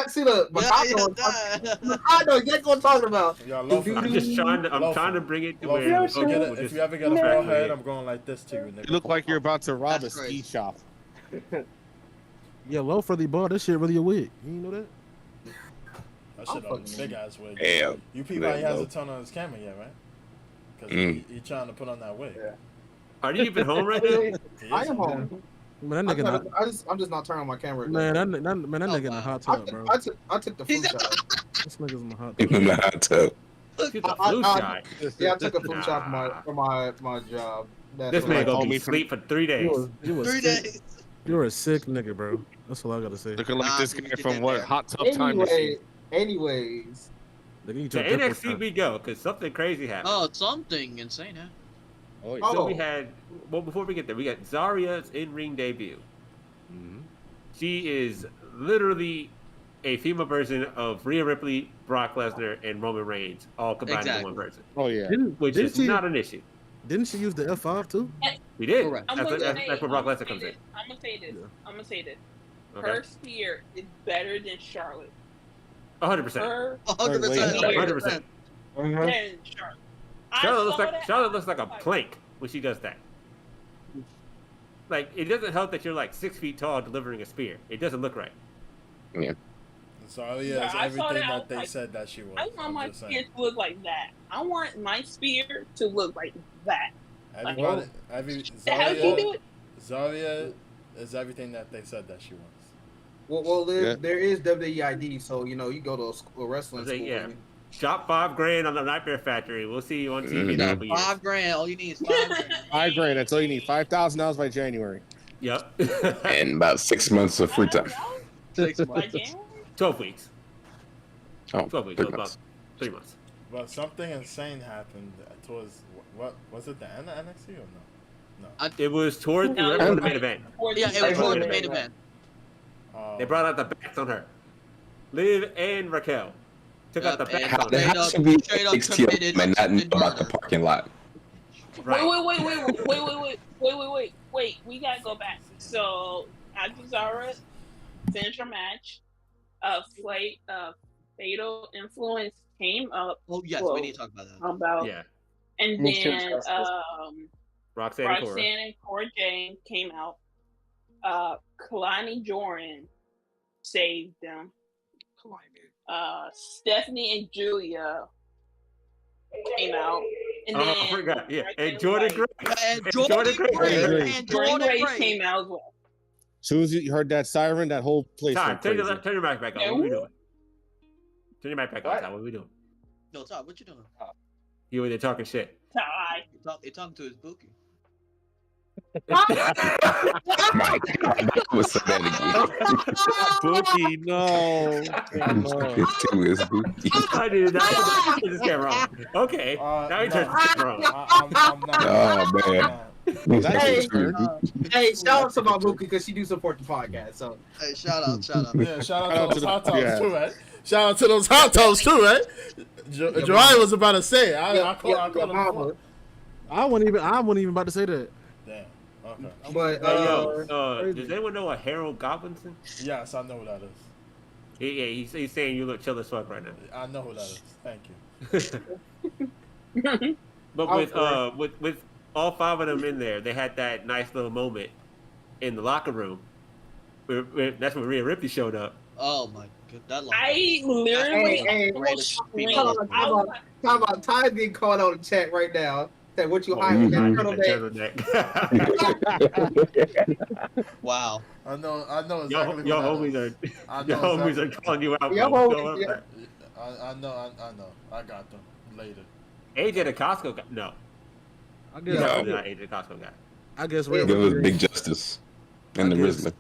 See the I know exactly what I'm talking about. I'm just trying to bring it to where if you ever get a bald head, I'm going like this to you, nigga. You look like you're about to rob a ski shop. Yeah, low for the ball. This shit really a wig. You know that? That shit a big ass wig. Damn. You people he hasn't turned on his camera yet, right? Because he trying to put on that wig. Are you even home right now? I am home. Man, that nigga I'm just not turning on my camera. Man, that nigga in the hot tub, bro. I took the flu shot. This nigga's in the hot tub. In the hot tub. Yeah, I took a flu shot for my job. This man gonna be asleep for 3 days. 3 days. You're a sick nigga, bro. That's all I gotta say. Looking like this guy from what? Hot Tub Time Machine. Anyways. To NXT we go, because something crazy happened. Oh, something insane happened. So we had, before we get there, we got Zarya's in-ring debut. Mm-hmm. She is literally a female version of Rhea Ripley, Brock Lesnar, and Roman Reigns, all combined in one person. Oh, yeah. Which is not an issue. Didn't she use the F5 too? We did. That's where Brock Lesnar comes in. I'm going to say this. Okay. Her spear is better than Charlotte. 100%. 100%. 100%. Charlotte looks like a plank when she does that. Like, it doesn't help that you're like 6 feet tall delivering a spear. It doesn't look right. Yeah. Zarya is everything that they said that she was. I want my spear to look like that. I want my spear to look like that. Zarya is everything that they said that she was. Well, there is WEID, so you go to a wrestling school. Yeah. Shop $5,000 on the Nightmare Factory. We'll see you on TV in a couple years. $5,000. All you need is $5,000. $5,000. That's all you need. $5,000 by January. Yep. And about 6 months of free time. 6 months. 12 weeks. Oh, 12 weeks. So about 3 months. But something insane happened towards what was it? The end of NXT or no? It was towards the main event. Yeah, it was towards the main event. They brought out the backs on her. Liv and Raquel took out the backs on There her. has to be XTL and not know about the parking lot. Right. Wait. We gotta go back. So after Zara finished her match, Fatal Influence came up. Oh yes, we need to talk about that. And then Roxanne and Cora Jane came out. Kalani Jordan saved them. Stephanie and Julia came out. And then I forgot. Yeah, and Jordan Gray. And Jordan Gray. And Jordan Jordan Gray Gray came out as well. As soon as you heard that siren, that whole place Ty, went turn crazy. your mic back on. What are we doing? Turn your mic back on, Ty. What are we doing? No, Todd, what you doing? You were there talking shit. Ty. You're talking to his bookie. My God, that was so bad again. Bookie, no. It's Bookie. I did not. This guy wrong. Okay, now he turns this wrong. I'm not. Oh man. Hey, shout out to my Mookie because she do support the podcast. So Hey, shout out. Yeah, shout out to those hot dogs too, right? Shout out to those hot dogs too, right? Joanne was about to say it. I call him. I wasn't even about to say that. Damn. Okay. But does anyone know a Harold Goblinson? Yes, I know who that is. Yeah, he's saying you look chill as fuck right now. I know who that is. Thank you. But with all 5 of them in there, they had that nice little moment in the locker room. That's when Rhea Ripley showed up. Oh my god, that line. I literally almost screamed. Talk about Ty being called out in chat right now. That what you hide with that turtleneck. Wow. I know exactly. Your homies are calling you out. Your homies, yeah. I know. I got them later. AJ the Costco guy. No. I guess not AJ the Costco guy. I guess Give us Big Justice and the Rizzler.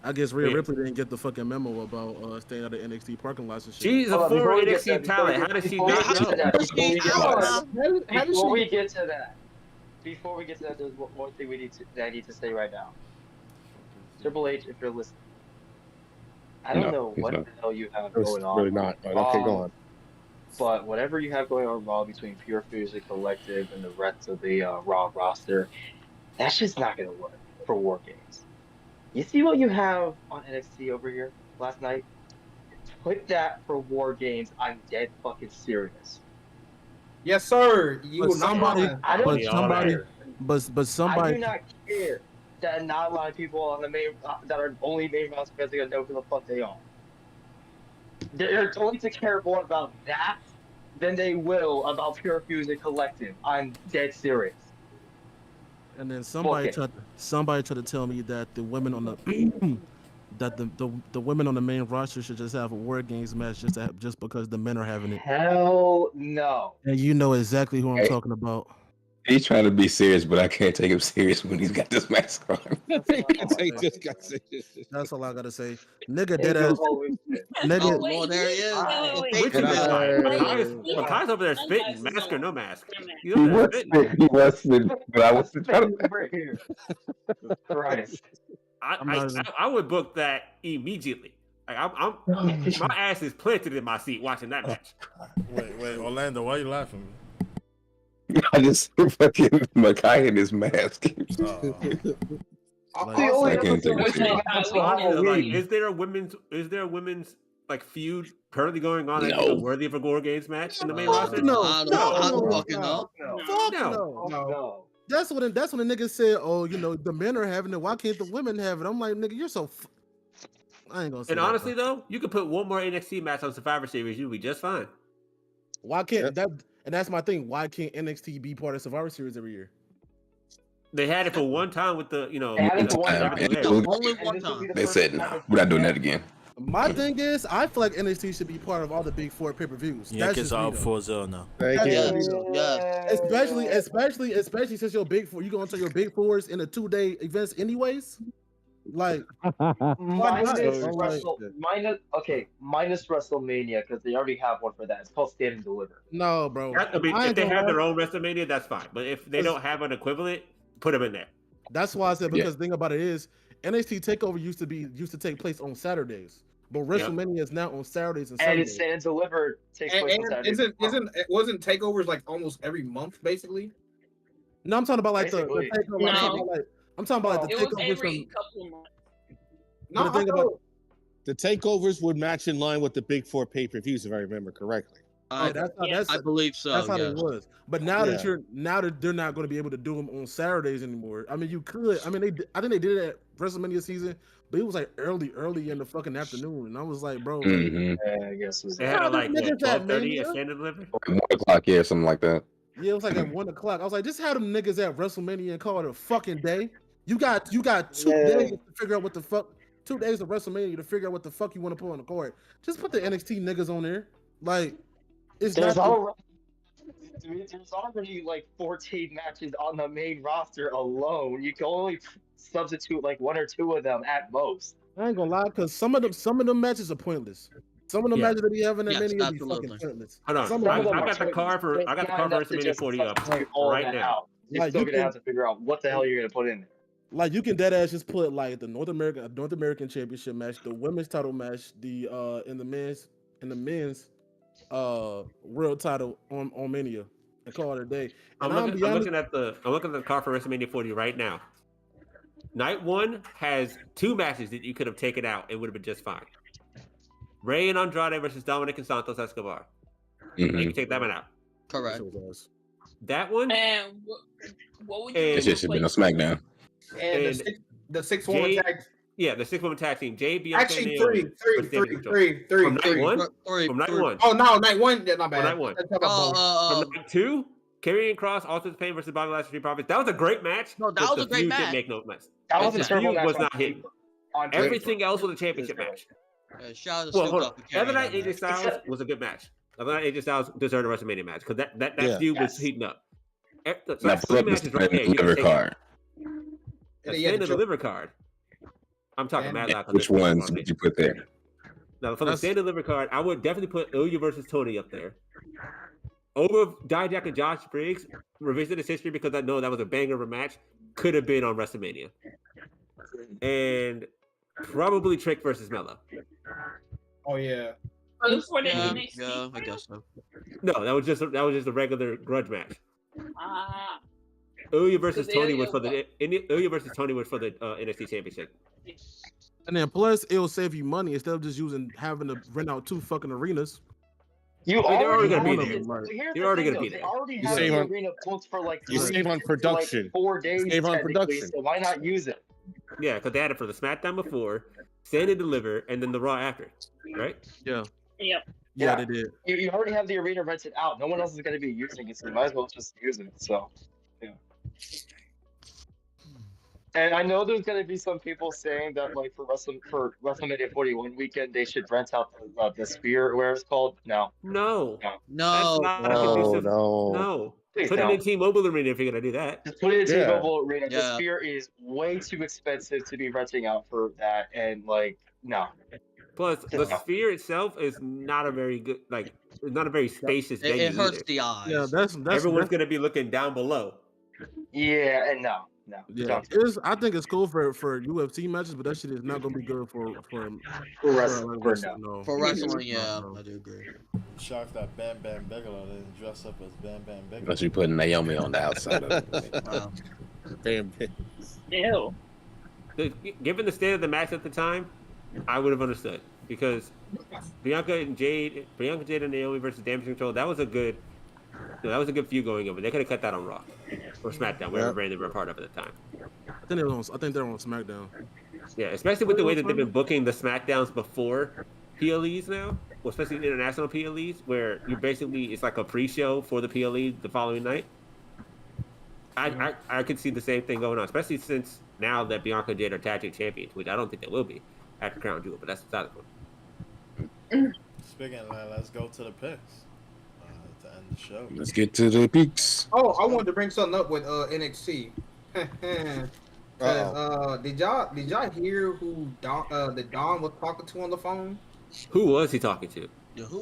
I guess Rhea Ripley didn't get the fucking memo about staying out of NXT parking lots and shit. She's a former NXT talent. How does she not know? Before we get to that, there's one thing I need to say right now. Triple H, if you're listening, I don't know what the hell you have going on. Really not. But okay, go on. But whatever you have going on Raw between Pure Fusion Collective and the rest of the Raw roster, that's just not going to work for War Games. You see what you have on NXT over here last night? Put that for War Games. I'm dead fucking serious. Yes, sir. You will not somebody, mind. I don't care. But somebody. I do not care that not a lot of people on the main that are only main roster fans are gonna know who the fuck they are. They're going to care more about that than they will about Pure Fusion Collective. I'm dead serious. And then somebody tried to tell me that the women on the that the women on the main roster should just have a War Games match just because the men are having it. Hell no. And you know exactly who I'm talking about. He's trying to be serious, but I can't take him serious when he's got this mask on. That's all I gotta say. Nigga dead ass. Nigga. Oh, there he is. Ty's over there spitting, mask or no mask. He was spitting, but I wasn't trying to. Christ. I would book that immediately. Like I'm my ass is planted in my seat watching that match. Wait, Orlando, why are you laughing? I just fucking Makai in his mask. I can't take it. Is there a women's like feud currently going on that's worthy of a War Games match in the main roster? No. I don't fucking know. Fuck no. That's when the nigga said, "Oh, you know, the men are having it. Why can't the women have it?" I'm like, nigga, you're so. I ain't gonna say. And honestly, though, you could put one more NXT match on Survivor Series, you'll be just fine. Why can't that? And that's my thing. Why can't NXT be part of Survivor Series every year? They had it for one time with the, only one time. They said, "No, we're not doing that again." My thing is, I feel like NXT should be part of all the big four pay-per-views. Yankees are up 4-0 now. Thank you. Yeah. Especially since your big four, you going to your big fours in the 2-day events anyways. Like minus WrestleMania because they already have one for that. It's called Stand and Deliver. No, bro. I mean, if they have their own WrestleMania, that's fine. But if they don't have an equivalent, put them in there. That's why I said because the thing about it is NXT Takeover used to take place on Saturdays, but WrestleMania is now on Saturdays and Sundays. And Stand and Deliver takes place on Saturdays. Wasn't takeovers like almost every month basically? No, I'm talking about like the takeover. No. I'm talking about like the takeovers every couple of months. The takeovers would match in line with the big four pay-per-views, if I remember correctly. I believe so. That's how yes. it was. But now that they're not going to be able to do them on Saturdays anymore. I mean, you could. I mean, I think they did it at WrestleMania season, but it was like early in the fucking afternoon, and I was like, bro, like, I guess it was They had it like 12:30 at standard delivery. 1 o'clock, yeah, something like that. Yeah, it was like at 1 o'clock. I was like, just have them niggas at WrestleMania and call it a fucking day. You got 2 days to figure out what the fuck. 2 days of WrestleMania to figure out what the fuck you want to put on the card. Just put the NXT niggas on there. Like, there's already like 14 matches on the main roster alone. You can only substitute like 1 or 2 of them at most. I ain't gonna lie, because some of them matches are pointless. Some of the matches that we have in that mania be fucking pointless. Hold on, I got the card for WrestleMania 40 up right now. You're still gonna have to figure out what the hell you're gonna put in there. Like, you can dead ass just put like the North American Championship match, the women's title match, the in the men's world title on Mania, and call it a day. I'm looking at the card for WrestleMania 40 right now. Night 1 has 2 matches that you could have taken out. It would have been just fine. Rey and Andrade versus Dominic and Santos Escobar. You can take that one out. Correct. That one. And what would you? It should have been on SmackDown. And the 6-woman tag. Yeah, the 6-woman tag team. Jay, Bianca, actually and three. From night one. Oh no, night 1. That's not bad. From night 1. From night 2, Karrion Kross, Austin Payne versus Bobby Lashley, Street Profits. That was a great match. No, that was a great match. Didn't make no sense. That was a terrible match. Was not hitting. Everything else was a championship match. Shout out Well, hold on. Other night, AJ Styles was a good match. Other night, AJ Styles deserved a WrestleMania match because that feud was heating up. So that's 3 matches right there. You can take out. A standard deliver card. I'm talking mad loud. Which ones did you put there? Now, for the standard deliver card, I would definitely put Ilya versus Tony up there. Over Dijak and Josh Briggs, revisit his history because I know that was a banger of a match. Could have been on WrestleMania. And probably Trick versus Mello. Oh yeah. For the NXT. Yeah, I guess so. No, that was just a regular grudge match. Ilya versus Tony was for the NXT Championship. And then plus it'll save you money instead of just having to rent out 2 fucking arenas. They're already gonna be there. You're already gonna be there. They already have the arena booked for like you save on production. Like 4 days. You save on production. So why not use it? Yeah, because they had it for the SmackDown before, Stand and Deliver, and then the Raw after, right? Yeah. Yep. Yeah, they did. You already have the arena rented out. No one else is going to be using it, so you might as well just use it. So, yeah. And I know there's going to be some people saying that, like, for WrestleMania 41 weekend, they should rent out the Sphere, or whatever it's called. No. No. No. Put it in T-Mobile Arena if you're going to do that. Just put it in T-Mobile Arena. The Sphere is way too expensive to be renting out for that, and, like, no. Plus, the Sphere itself is not a very good, like, it's not a very spacious venue. It hurts the eyes. Yeah, that's everyone's going to be looking down below. Yeah, and no. Yeah, I think it's cool for UFC matches, but that shit is not gonna be good for wrestling. For wrestling, yeah, I do agree. Shocked that Bam Bam Bigelow didn't dress up as Bam Bam Bigelow. Unless you put Naomi on the outside of it. Wow. Bam. Ew. Given the state of the match at the time, I would have understood because Bianca Jade and Naomi versus Damage Control. That was a good feud going over. They could have cut that on Raw or SmackDown, wherever brand they were a part of at the time. I think they're on SmackDown. Yeah, especially with the way that they've been booking the SmackDowns before PLEs now, well, especially international PLEs, where you basically it's like a pre-show for the PLE the following night. I could see the same thing going on, especially since now that Bianca and Jade are tag team champions, which I don't think they will be after Crown Jewel, but that's beside the point. Speaking of that, let's go to the picks. To end the show. Let's get to the peaks. Oh, I wanted to bring something up with NXT. Did y'all hear who Don was talking to on the phone? Who was he talking to?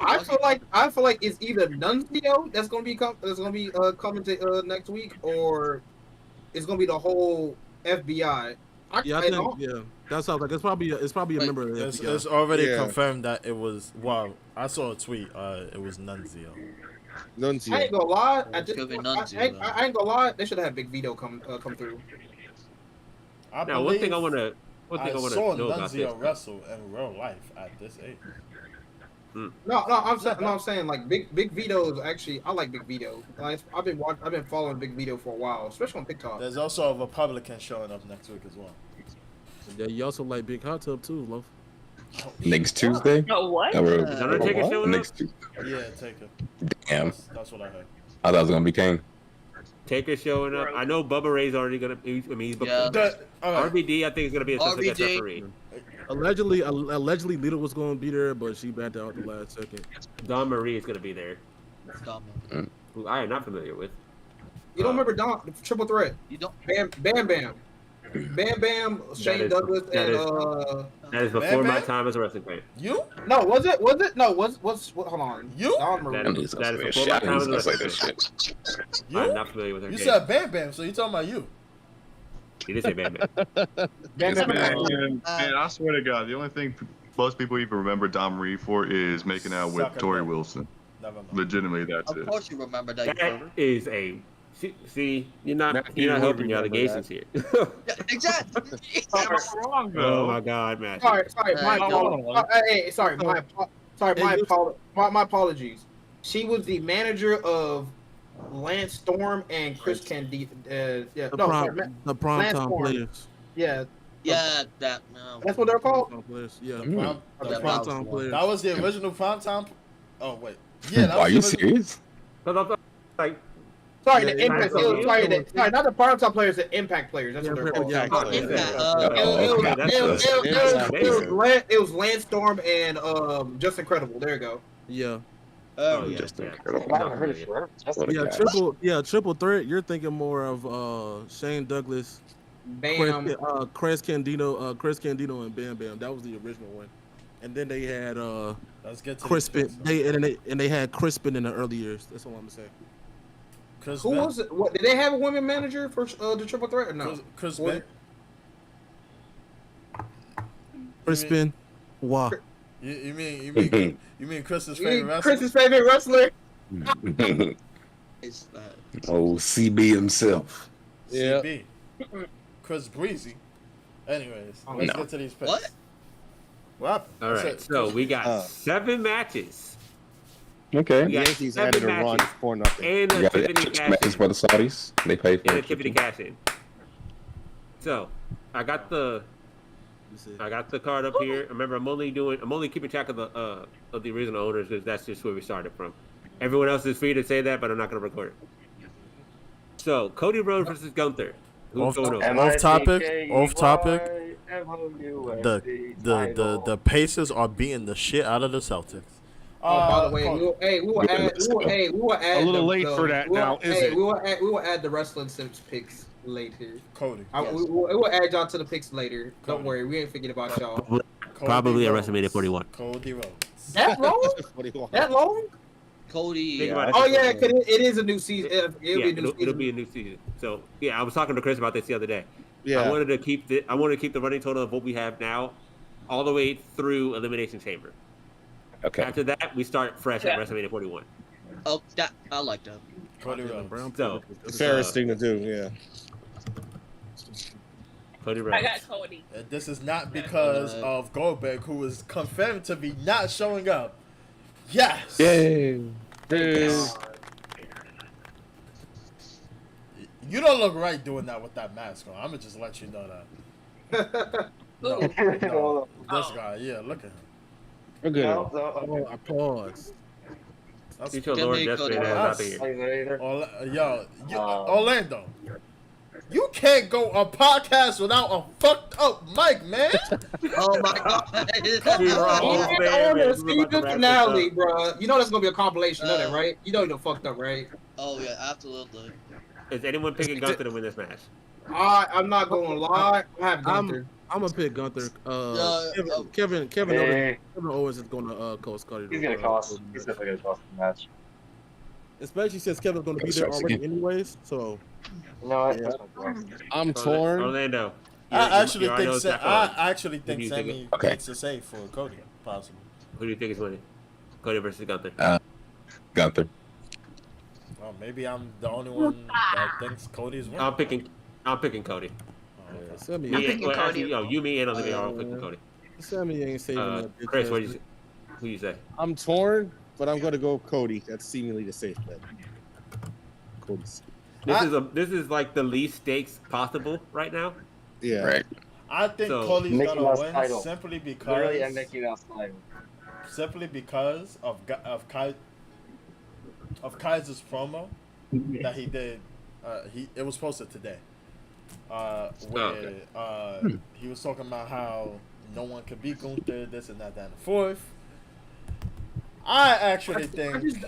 I feel like it's either Nunzio that's gonna be coming to next week, or it's gonna be the whole FBI. That sounds like it's probably a member of the FBI. It's already confirmed that it was. Well, I saw a tweet. It was Nunzio. I ain't gonna lie. I ain't gonna lie. They should have had Big Vito come through. Now, one thing I want to saw know about this. Nunzio wrestle in real life at this age. I'm saying like Big Vito is actually I like Big Vito. Like, I've been following Big Vito for a while, especially on TikTok. There's also a Republican showing up next week as well. Yeah, you also like Big Hot Tub too, Loaf. Next Tuesday? Oh, what? Is Undertaker showing up? Next Tuesday. Yeah, Taker. Damn. That's what I heard. I thought it was gonna be Kane. Taker showing up. I know Bubba Ray's already gonna. He's booked. Yeah. RVD, I think is gonna be a special guest RVD. referee. Allegedly, Lita was going to be there, but she backed out the last second. Don Marie is gonna be there, Dumb. who I am not familiar with. You don't remember Don the Triple Threat? You don't. Bam Bam, Shane Douglas, and That is before Bam my Bam? time as a wrestling fan. You? no, was it? No, hold on. You? Don Marie. That is before my time as a wrestling fan. You? I'm not familiar with her You game. said Bam Bam, so you talking about you? He did say Bam Bam. Man, I swear to God, the only thing most people even remember Dom Marie for is making out with Sucker Tori man. Wilson. Never mind. Legitimately, that's Of it. course you remember that. You That pervert. is a. See, you're not You would helping your remember allegations here. Yeah, exactly. Wrong Oh though. my God, man. Sorry, my Hey, apologies. She was the manager of Lance Storm and Chris Candido. The prom Lance time Storm. players. Yeah, Yeah, that. No. that's what they're called. Prom players. Yeah, Prom- the That prom was time one. players. That was the original primetime. Oh wait. Yeah, that was Are you the original- serious? Like, Sorry, Yeah, the Impact. yeah. Sorry, not the primetime players, the Impact players. That's what they're called. Yeah, Oh, Impact. It was Lance Storm and Just Incredible. There you go. Yeah. oh yeah, Just yeah. incredible. I haven't heard it forever. What a Yeah, guy. triple threat. You're thinking more of Shane Douglas, Bam. Chris Candido, and Bam Bam. That was the original one. And then they had Let's get to Crispin. these They had Crispin in the early years. That's all I'm saying. Chris Who Ben. was it? What did they have a women manager for the Triple Threat or no? Chris What- Ben. Crispin, wow. You mean Chris's favorite wrestler? Chris's favorite wrestler. It's that. Oh, CB himself. Yeah. CB. Chris Breezy. Anyways, let's No. get to these picks. What? What? All right, so we got 7 matches. Okay. We got Yankees 7 added a run matches for nothing. and We a got the Tiffany extra cash matches for the Saudis. They paid for and a it. Tiffany cash in. So I got the card up here. Remember, I'm only keeping track of the original owners because that's just where we started from. Everyone else is free to say that, but I'm not going to record it. So Cody Rhodes versus Gunther. Who's going over? Off topic. The Pacers are beating the shit out of the Celtics. Oh, by the way, we will add A little late for that now, is it? We will add the wrestling Sims picks later. Cody. We will add y'all to the picks later. Don't worry, we ain't forget about y'all. Probably at WrestleMania 41. Cody Rhodes. That long? That long? Cody. Think about it. Oh yeah, cause it is a new season. It'll be a new season. So yeah, I was talking to Chris about this the other day. Yeah. I wanted to keep the running total of what we have now, all the way through Elimination Chamber. Okay. After that, we start fresh at WrestleMania 41. Oh, that I like that. Cody Rhodes. So The fairest thing to do, yeah. Cody I Rhodes. got Cody. And this is not because of Goldberg, who is confirmed to be not showing up. Yes. Yay. You don't look right doing that with that mask on. I'm gonna just let you know that. No, this guy, yeah, look at him. Look at him. Oh, I pause. That's You told Lord yesterday that about the year. Orlando. You can't go a podcast without a fucked up mic, man. Oh my god. On the season finale, bro. You know that's gonna be a compilation, you know that, right? You know you're fucked up, right? Oh yeah, absolutely. Is anyone picking Gunther to win this match? I'm not gonna lie. I have Gunther. I'm gonna pick Gunther. Kevin Owens is gonna cost Cody. He's gonna cost. He's definitely gonna cost the match. Especially since Kevin's gonna be there already anyways. So. No, I'm torn. Orlando. I actually think you Sammy think makes a save for Cody, possibly. Who do you think is winning? Cody versus Gunther. Gunther. Oh, maybe I'm the only one that thinks Cody's winning. I'm picking Cody. Sammy, You, me, and Olivia are all picking Cody. Sammy ain't saving that bitch. Chris, what do you say? Who you say? I'm torn, but I'm gonna go Cody. That's seemingly the safe bet. Cody's. This is like the least stakes possible right now. Yeah. Right. I think So, Cody's Mickey gonna Mouse win title. simply Literally, a because Mickey Mouse title. of Kaiser's promo that he did. It was posted today. Where he was talking about how no one could beat Gunther, this and that, and the fourth. I actually think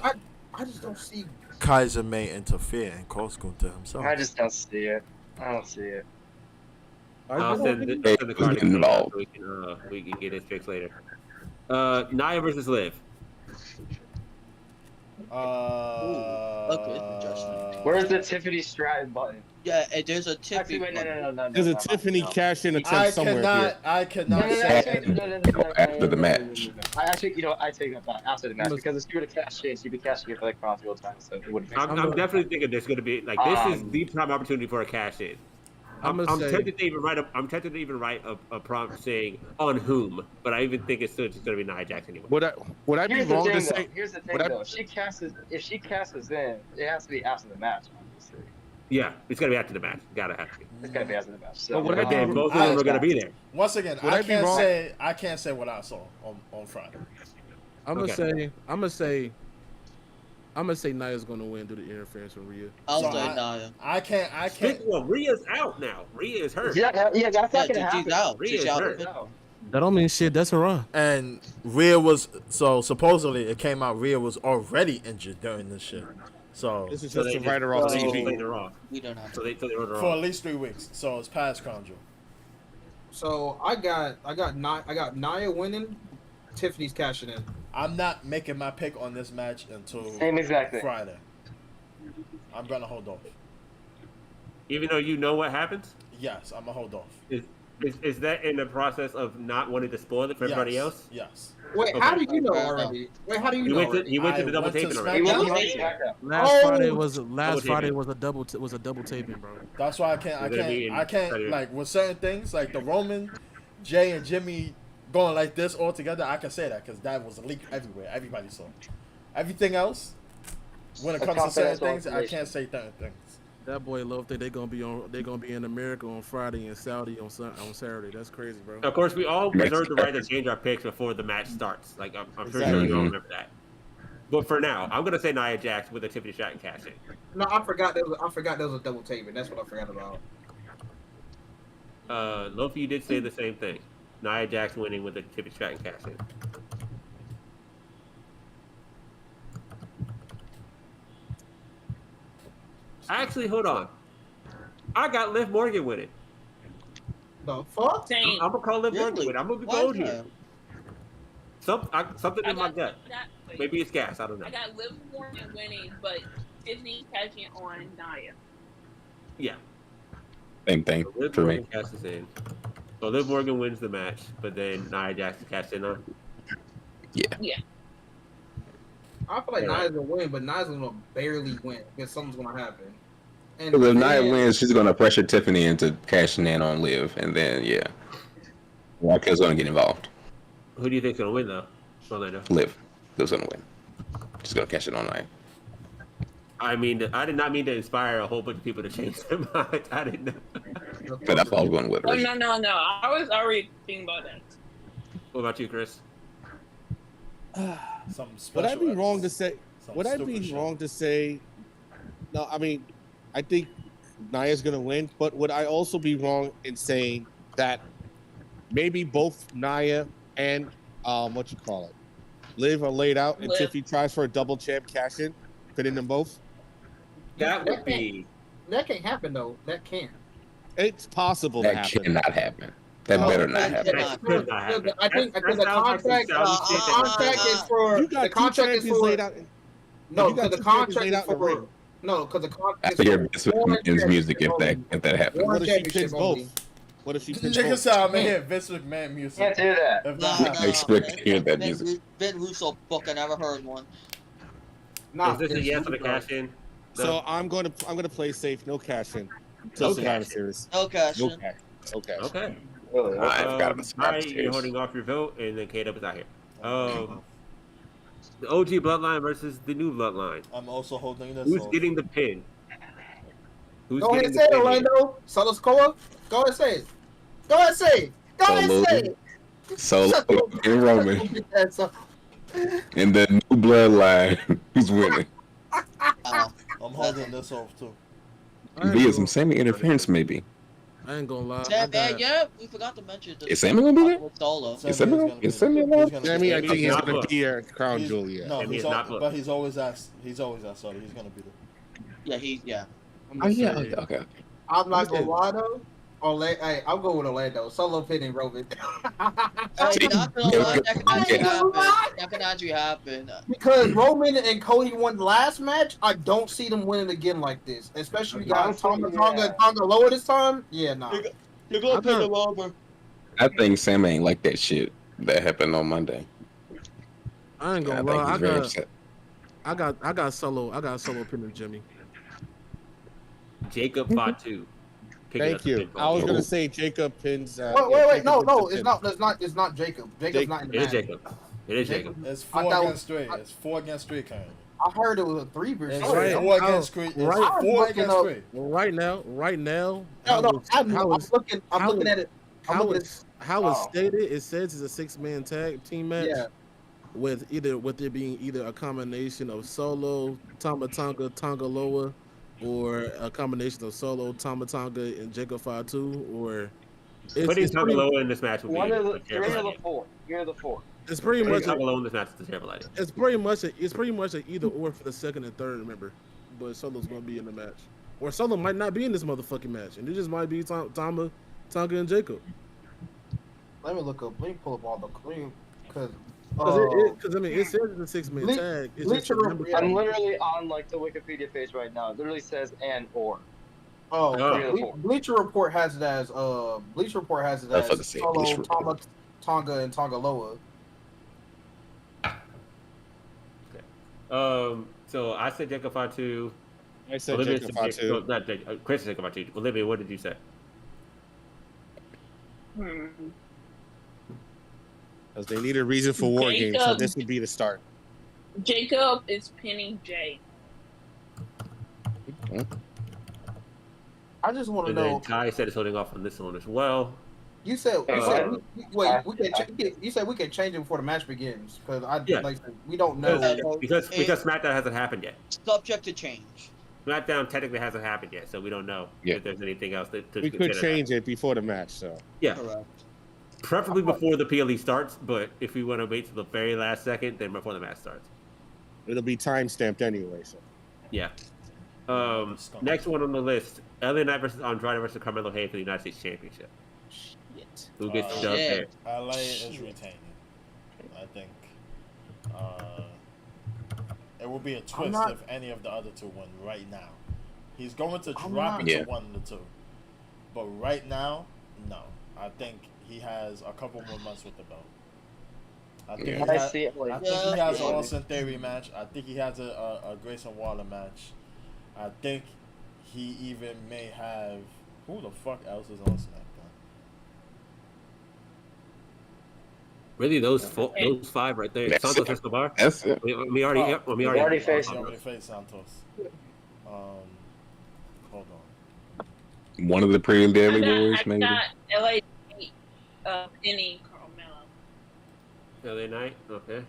I just don't see. Kaiser may interfere and cost Gunther himself. I just don't see it. I don't see it. I'll send the card involved. so we can get his picks later. Nia versus Liv. Where's the Tiffany Stratton button? Yeah, there's a Tiffany. Actually, wait, no. There's a Tiffany cash in attempt somewhere here. I cannot say After the match. I actually, I take that back after the match because if you were to cash in, she'd be cashing in for like Crown Jewel time, so it wouldn't make sense. I'm definitely thinking there's going to be like this is the prime opportunity for a cash in. I'm tempted to even write a prompt saying on whom, but I even think it's still just going to be Nia Jax anyway. Would I be wrong to say? Here's the thing, though. If she casts in, it has to be after the match, obviously. Yeah, it's going to be after the match. Gotta have to be. It's gotta be after the match. So, But then both of them are going to be there. Once again, I can't say what I saw on Friday. I'm gonna say Nia's gonna win due to interference from Rhea. I'll say Nia. I can't. Well, Rhea's out now. Rhea is hurt. Yeah, that's not gonna happen. She's out. Rhea's She's out. hurt. That don't mean shit. That's a run. And Rhea was supposedly it came out Rhea was already injured during this shit. So This is just to write her off TV. We don't have So they wrote her for off. at least 3 weeks. So it's past Crown Jewel. So I got Nia winning. Tiffany's cashing in. I'm not making my pick on this match until Same exact thing. Friday. I'm gonna hold off. Even though you know what happens? Yes, I'm gonna hold off. Is that in the process of not wanting to spoil it for everybody else? Yes. Wait, how do you know already? Wait, how do you know already? He went to the double taping already. Last Friday was a double taping, bro. That's why I can't like with certain things like the Roman, Jay and Jimmy going like this all together. I can say that because that was a leak everywhere. Everybody saw. Everything else, when it comes to certain things, I can't say certain things. That boy Love think they're gonna be in America on Friday and Saudi on Saturday. That's crazy, bro. Of course, we all reserve the right to change our picks before the match starts. Like I'm sure you all remember that. But for now, I'm gonna say Nia Jax with a Tiffany Stratton cash in. No, I forgot there was a double taping. That's what I forgot about. Lofi, you did say the same thing. Nia Jax winning with a Tiffany Stratton cash in. Actually, hold on. I got Liv Morgan winning. The fuck? I'm gonna call Liv Morgan winning. I'm gonna be bold here. Something in my gut. Maybe it's gas. I don't know. I got Liv Morgan winning, but Tiffany catching on Nia. Yeah. Same thing So Liv for me. Morgan cashes in. So Liv Morgan wins the match, but then Nia Jax cashes in on. Yeah. I feel like Nia's gonna win, but Nia's gonna barely win because something's gonna happen. And Because if Nia wins, she's gonna pressure Tiffany into cashing in on Liv, and then Raquel's gonna get involved. Who do you think's gonna win though, Orlando? Liv's gonna win. She's gonna cash it on Nia. I mean, I did not mean to inspire a whole bunch of people to change their mind. I didn't know. But that's all I'm going with. Oh, no. I was already thinking about that. What about you, Chris? Would I be wrong to say? Would I be wrong to say? No, I mean, I think Nia's gonna win, but would I also be wrong in saying that maybe both Nia and Liv are laid out, and Tiffany tries for a double champ cash in, fit in them both? That would be. That can't happen though. That can't. It's possible that to happen. cannot happen. That better not happen. I think because the contract is for the contract is for laid out. No, because the contract is for because the contract. I have to hear Vince McMahon's music if that happens. What if she picks both? What if she picks Check both? us out, man. Vince McMahon music. Can't do that. I expect to hear that music. Ben Russo book. I never heard one. Is this a yes on the cash in? No. So I'm gonna play safe. No cash in. Till Survivor Series. No cash in. Okay. Okay. I forgot about All right, Survivor you're Series. holding off your vote, and then K-Dub is out here. The OG bloodline versus the new bloodline. I'm also holding this. Who's off. getting the pin? Who's Go ahead getting and the say it, pin here? Orlando. Solo Sikoa. Go ahead and say it. Go ahead and say it. Go ahead and say it. Solo and Roman. And the new bloodline. Who's winning? I'm holding this off too. Via some semi-interference, maybe. I ain't gonna lie. Yeah, we forgot to mention. Is Sammy gonna be there? Solo. Is Sammy alive? Sammy, I think he's not gonna booked. be at Crown Jewel. Yeah. No, And he's he's not booked. but he's always asked. He's always asked. Sorry, he's gonna be there. Yeah. Oh yeah. Okay. I'm not gonna lie though. Hey, I'll go with Orlando. Solo pinning Roman. Hey, not gonna lie, that can actually happen. Because Roman and Cody won the last match, I don't see them winning again like this. Especially we got Tonga and Tonga lower this time. Yeah, nah. You're gonna pin them over. I think Sam ain't like that shit that happened on Monday. I ain't gonna I lie. think he's very upset. I got Solo pinning Jimmy. Jacob Fatu. Thank you. I was gonna say Jacob pins. Wait. No, it's not. It's not Jacob. Jacob's not in the It is match. Jacob. It is Jacob. It's 4 against 3. It's 4 against 3 currently. I heard it was a 3 versus. It's Right. 4 against 3. It's Right. 4 against 3. Right now. No, I'm looking at it. How it's stated, it says it's a 6-man tag team match. Yeah. With there being either a combination of Solo, Tama Tonga, Tonga Loa, or a combination of Solo, Tama Tonga, and Jacob Fatu, or Putting Tonga Loa in this match would be One of the a three terrible of the idea. four. You're the four. it's pretty Putting much Tonga Loa in this match is a terrible idea. it's pretty much an either or for the second and third member, but Solo's gonna be in the match, or Solo might not be in this motherfucking match, and it just might be Tama, Tonga, and Jacob. Let me look up. Let me pull up all the because Because I mean, it says it's a 6-man tag. It's just the number I'm literally on like the Wikipedia page right now. It literally says and or. Bleacher Report has it as Solo, Tonga, and Tonga Loa. So I said Jacob Fatu. I said Olivia Jacob said Fatu. Not Jacob. Chris said Jacob Fatu. Olivia, what did you say? Because they need a reason for War Games, so this would be the start. Jacob is pinning Jay. I just want to And know. then Kai said it's holding off on this one as well. You said you said we can change it before the match begins because we don't know because SmackDown hasn't happened yet. Subject to change. SmackDown technically hasn't happened yet, so we don't know if there's anything else to We could consider. change it before the match, so. Yeah. Correct. Preferably before the PLE starts, but if we want to wait till the very last second, then before the match starts. It'll be time stamped anyway, so. Yeah. Next one on the list: LA Knight versus Andrade versus Carmelo Hayes for the United States Championship. Shit. Who gets the dub there? LA is retaining. I think it will be a twist if any of the other two win right now. He's going to drop it to one of the two, but right now, no. I think he has a couple more months with the belt. I think he has an Austin Theory match. I think he has a Grayson Waller match. I think he even may have who the fuck else is on SmackDown? Really, those 5 right there. That's Santos it. Escobar. That's it. We already faced Santos. Hold on. One of the pretty deadly boys, I maybe. got LA pinning Carmelo. LA Knight. Okay.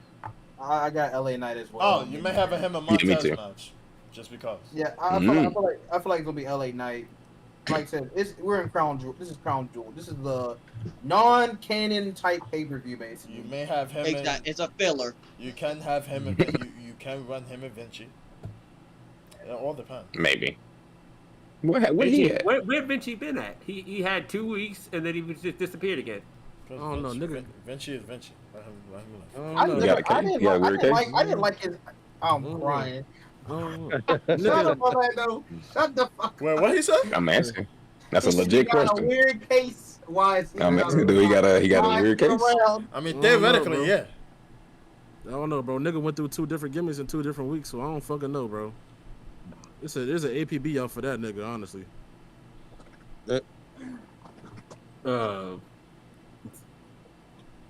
I got LA Knight as well. Oh, you may have a him and Montez match, just because. Yeah, I feel like it's gonna be LA Knight. Like I said, we're in Crown Jewel. This is Crown Jewel. This is the non-canon type pay-per-view, basically. You may have him. It's a filler. You can have him. You can run him and Vinci. It all depends. Maybe. Where he at? Where Vinci been at? He had 2 weeks and then he just disappeared again. I don't know, nigga. Vinci is Vinci. Let him I didn't like his. I'm crying. Shut the fuck. Wait, what he said? I'm asking. That's a legit question. Got a weird case. Why is he? I'm asking. Do he got a weird case? I mean, theoretically, yeah. I don't know, bro. Nigga went through 2 different gimmicks in 2 different weeks, so I don't fucking know, bro. There's an APB out for that nigga, honestly.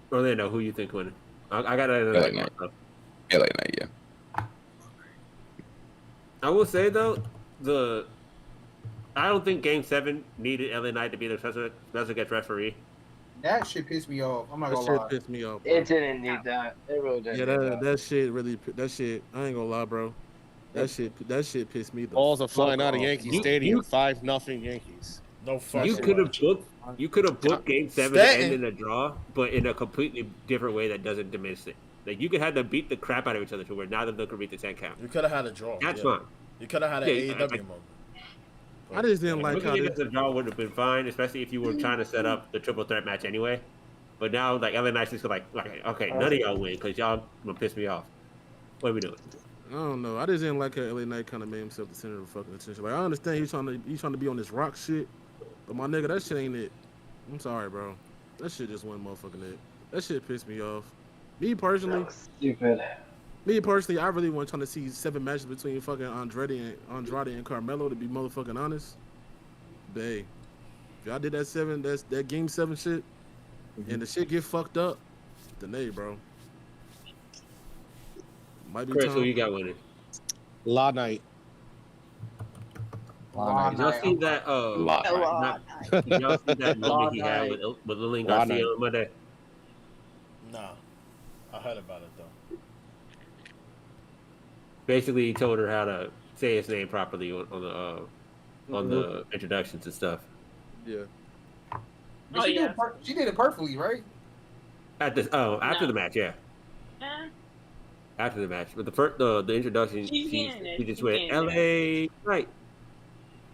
Orlando, who you think winning? I got it. LA Knight, yeah. I will say though, I don't think Game 7 needed LA Knight to be the special guest referee. That shit pissed me off. I'm not That gonna shit lie. pissed me off, bro. It didn't need that. It really didn't. Yeah, need that shit really. That shit. I ain't gonna lie, bro. That shit pissed me. Balls are flying out of off. Yankee Stadium. 5-0 Yankees. No fuck. You could have booked Game 7 to end in a draw, but in a completely different way that doesn't diminish it. Like you could have them beat the crap out of each other to where neither of them could beat the 10 count. You could have had a draw. That's fine. You could have had an AEW moment. I just didn't like Looking how at it as a draw would have been fine, especially if you were trying to set up the triple threat match anyway. But now, like LA Knight's just like, okay, none of y'all win because y'all gonna piss me off. What are we doing? I don't know. I just didn't like how LA Knight kind of made himself the center of the fucking attention. Like I understand he's trying to be on this rock shit, but my nigga, that shit ain't it. I'm sorry, bro. That shit just wasn't motherfucking it. That shit pissed me off. Me personally, stupid. Me personally, I really want trying to see 7 matches between fucking Andrade and Carmelo. To be motherfucking honest, bae, if y'all did that Game 7 shit, and the shit get fucked up, then hey, bro. Might be Chris, time. who you got winning? La Knight. Did y'all see that? Did y'all see that moment he had with Lillian Garcia on Monday? Nah, I heard about it though. Basically, he told her how to say his name properly on the introductions and stuff. Yeah. But she did it perfectly, right? After the match, yeah. After the match, but the introduction, he just went LA Knight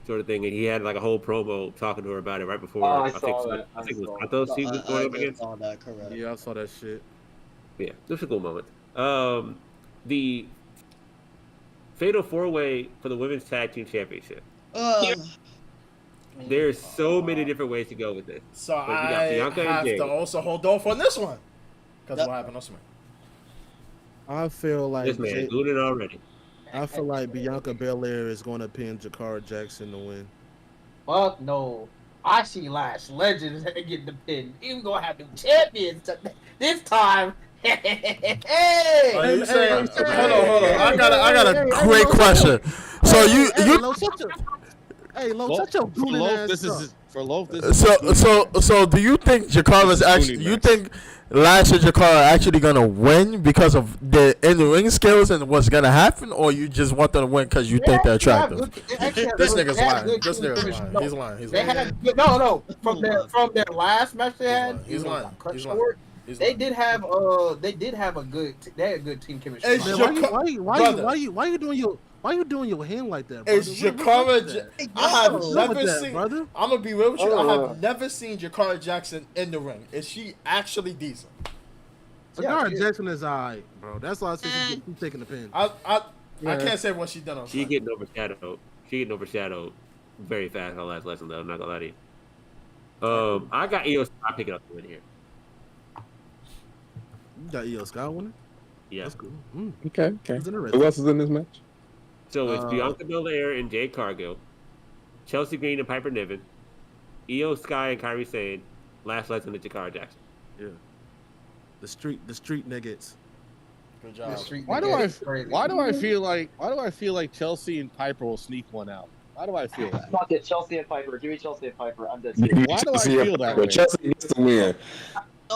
sort of thing, and he had like a whole promo talking to her about it right before. I think it was Santos he was going up against. Saw that, correct. Yeah, I saw that shit. Yeah, this was a cool moment. The Fatal 4-Way for the Women's Tag Team Championship. There's so many different ways to go with this. So I have to also hold on for this one. Because what happened on SmackDown? I feel like This man doing it already. I feel like Bianca Belair is going to pin Jakara Jackson to win. Fuck no. I see Lash Legends getting the pin. Even gonna have them champions this time. Hey, hold on. I got a great question. So you Lo, shut your booty ass This up. is for Loaf. So do you think Jakara's actually? You think Lash and Jakara are actually gonna win because of their in-ring skills and what's gonna happen, or you just want them to win because you think they're attractive? This nigga's lying. This nigga's lying. He's lying. He's lying. No. From their last match they had, He's lying. He's lying. They did have a good team chemistry. Why you doing your hand like that, brother? It's Jakara. I have never seen. Brother. I'm gonna be real with you. I have never seen Jakara Jackson in the ring. Is she actually decent? Jakara Jackson is alright, bro. That's why I said she's taking the pin. I can't say what she done on. She getting overshadowed. Very fast on last lesson though. I'm not gonna lie to you. I got Io Sky picking up the win here. You got Io Sky winning? Yeah. That's cool. Okay. Who else is in this match? So it's Bianca Belair and Jade Cargill, Chelsea Green and Piper Niven, Io Sky and Kairi Sane, last lesson to Jakara Jackson. Yeah. The street niggas. Good job. Why do I feel like Chelsea and Piper will sneak one out? Why do I feel that? Fuck it, Chelsea and Piper. Give me Chelsea and Piper. I'm dead. Why do I feel that way? Chelsea gets to win.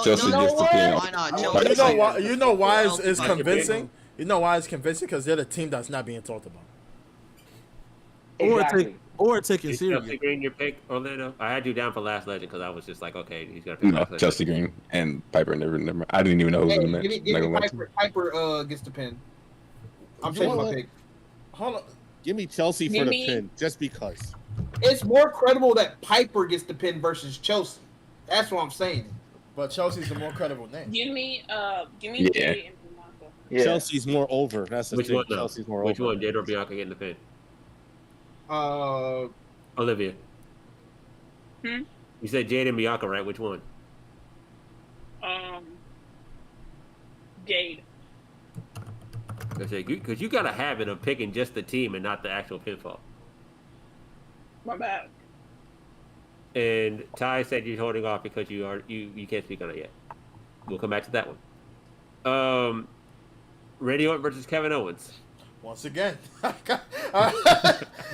Chelsea gets to win. Why not? You know why? You know why it's convincing. You know why it's convincing? Because they're the team that's not being talked about. Exactly. Or take it Is serious. Chelsea Green your pick, Orlando? I had you down for last legend because I was just like, okay, he's gonna pick No, last legend. Chelsea Green and Piper never. I didn't even know who was in the match. Give me Piper gets the pin. I'm changing my pick. Hold on. Give me Chelsea for the pin, just because. It's more credible that Piper gets the pin versus Chelsea. That's what I'm saying. But Chelsea's the more credible name. Give me Yeah. Jade and Bianca. Yeah. Chelsea's more over. That's the Which thing. one? Though? Chelsea's more Which over. one? Jade or Bianca getting the pin? Olivia. Hmm? You said Jade and Bianca, right? Which one? Jade. Because you got a habit of picking just the team and not the actual pinfall. My bad. And Ty said you're holding off because you can't speak on it yet. We'll come back to that one. Randy Orton versus Kevin Owens. Once again.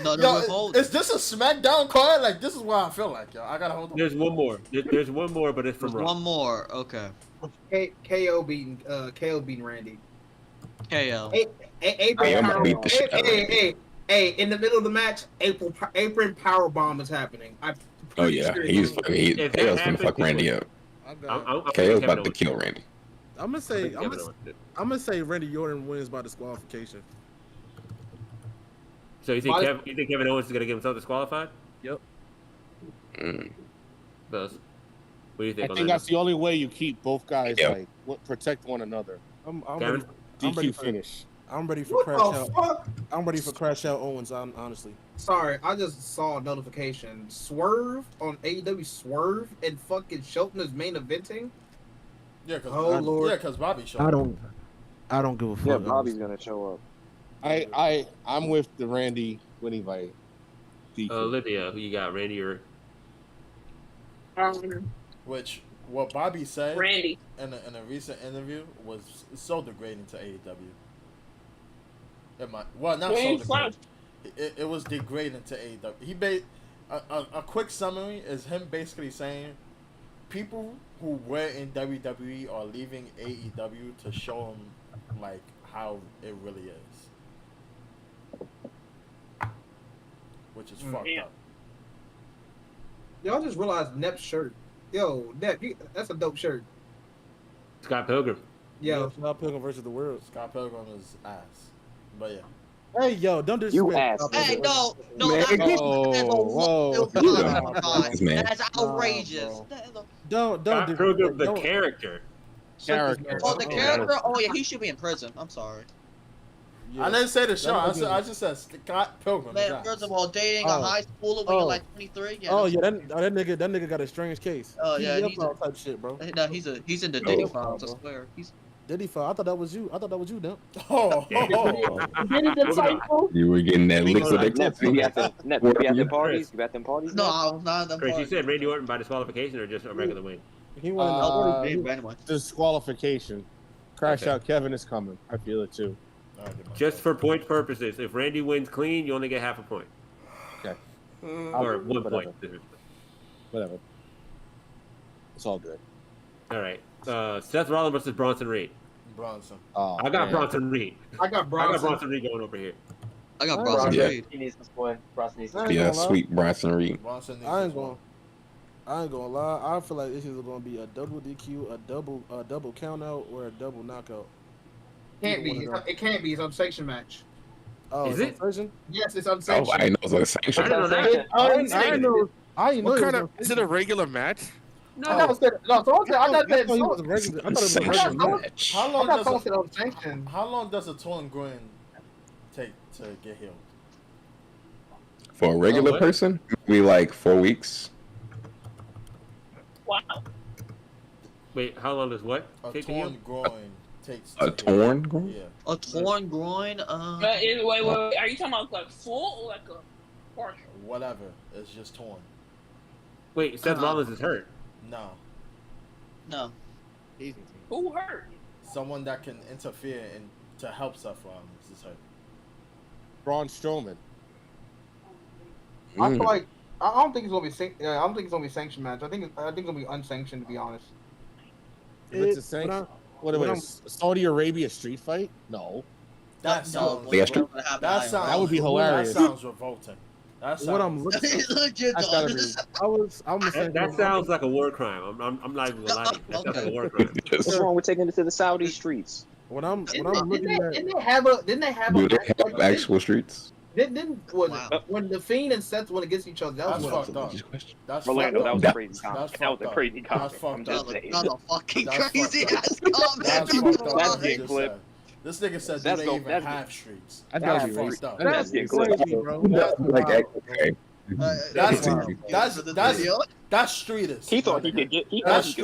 No, Yo, is this a SmackDown card? Like, this is what I feel like, yo. I gotta hold on. There's one more. There's one more, but it's from There's Raw. one more. Okay. KO beating Randy. KO. Hey, in the middle of the match, apron power bomb is happening. Oh yeah, he's KO's gonna fuck Randy up. KO's about to kill Randy. I'm gonna say Randy Orton wins by disqualification. So you think Kevin Owens is gonna get himself disqualified? Yep. Buzz, what do you think? I think that's the only way you keep both guys protect one another. I'm DQ ready finish. I'm ready for What Crash the Out. fuck? I'm ready for Crash Out Owens. Honestly. Sorry, I just saw a notification. Swerve on AEW Swerve and fucking Shelton is main eventing. Yeah, cause Lord. Yeah, cause Bobby showed up. I don't give a fuck. Yeah, Bobby's gonna show up. I'm with the Randy winning by DQ. Olivia, who you got, Randy or? Which what Bobby said Randy. in a recent interview was so degrading to AEW. Not so degrading. It was degrading to AEW. He made a quick summary is him basically saying people who were in WWE are leaving AEW to show them like how it really is, which is fucked up. Y'all just realized Nep's shirt. Yo, Nep, that's a dope shirt. Scott Pilgrim. Yo, Scott Pilgrim versus the World. Scott Pilgrim is ass, but yeah. Hey, yo, don't disrespect. Hey, no, Man. that's Whoa. That's outrageous. Don't Scott Pilgrim, the character. Oh, the character? Oh, yeah, he should be in prison. I'm sorry. I didn't say the show. I just said Scott Pilgrim. Man, first of all, dating a high schooler when you're like 23. Yeah, that nigga got a strange case. Oh yeah, he's type shit, bro. No, he's in the Diddy files. I swear. Diddy file. I thought that was you. Nep. Oh. You were getting that liquid. You at them parties? You at them parties? No, not them Chris, parties. you said Randy Orton by disqualification or just a regular win? He won. Anyway. Disqualification. Crash Out Kevin is coming. I feel it too. Just for point purposes, if Randy wins clean, you only get half a point. Okay. Or 1 point. Whatever. It's all good. All right. Seth Rollins versus Bronson Reed. Bronson. Oh, I got Bronson Reed. I got Bronson Reed going over here. I got Bronson Reed. He needs to split. Bronson needs to Yeah, sweet Bronson Reed. I ain't gonna lie. I feel like this is gonna be a double DQ, a double count out, or a double knockout. Can't be. It can't be. It's unsanctioned match. Oh, is it? Yes, it's Oh, unsanctioned. I know it's like sanction. I What kind of? Is it a regular match? No, I thought that. I thought it was a regular. I thought it was a regular match. How long does a torn groin take to get healed? For a regular person, we like 4 weeks. Wow. Wait, how long does what? A torn groin takes. A torn groin? Yeah. A torn groin? Wait, are you talking about like full or like a partial? Whatever. It's just torn. Wait, Seth Rollins is hurt. No. Who hurt? Someone that can interfere and to help Seth Rollins is hurt. Braun Strowman. I feel like I don't think it's gonna be. I don't think it's gonna be sanctioned match. I think it's gonna be unsanctioned, to be honest. If it's a sanction. What a Saudi Arabia street fight? No. That sounds. That would be hilarious. That sounds revolting. That's what I'm looking for. That sounds like a war crime. I'm not even gonna lie to you. That sounds like a war crime. What's wrong with taking it to the Saudi streets? I'm looking at. Didn't they have actual streets? When the Fiend and Seth went against each other, that was fucked up. That's Orlando, that was a crazy comment. That was a crazy comment. I'm just saying. That's a fucking crazy ass comment. That's getting clipped. This nigga said they didn't even have streets. That's fucked up. That's crazy, bro. That's streeters. He thought he could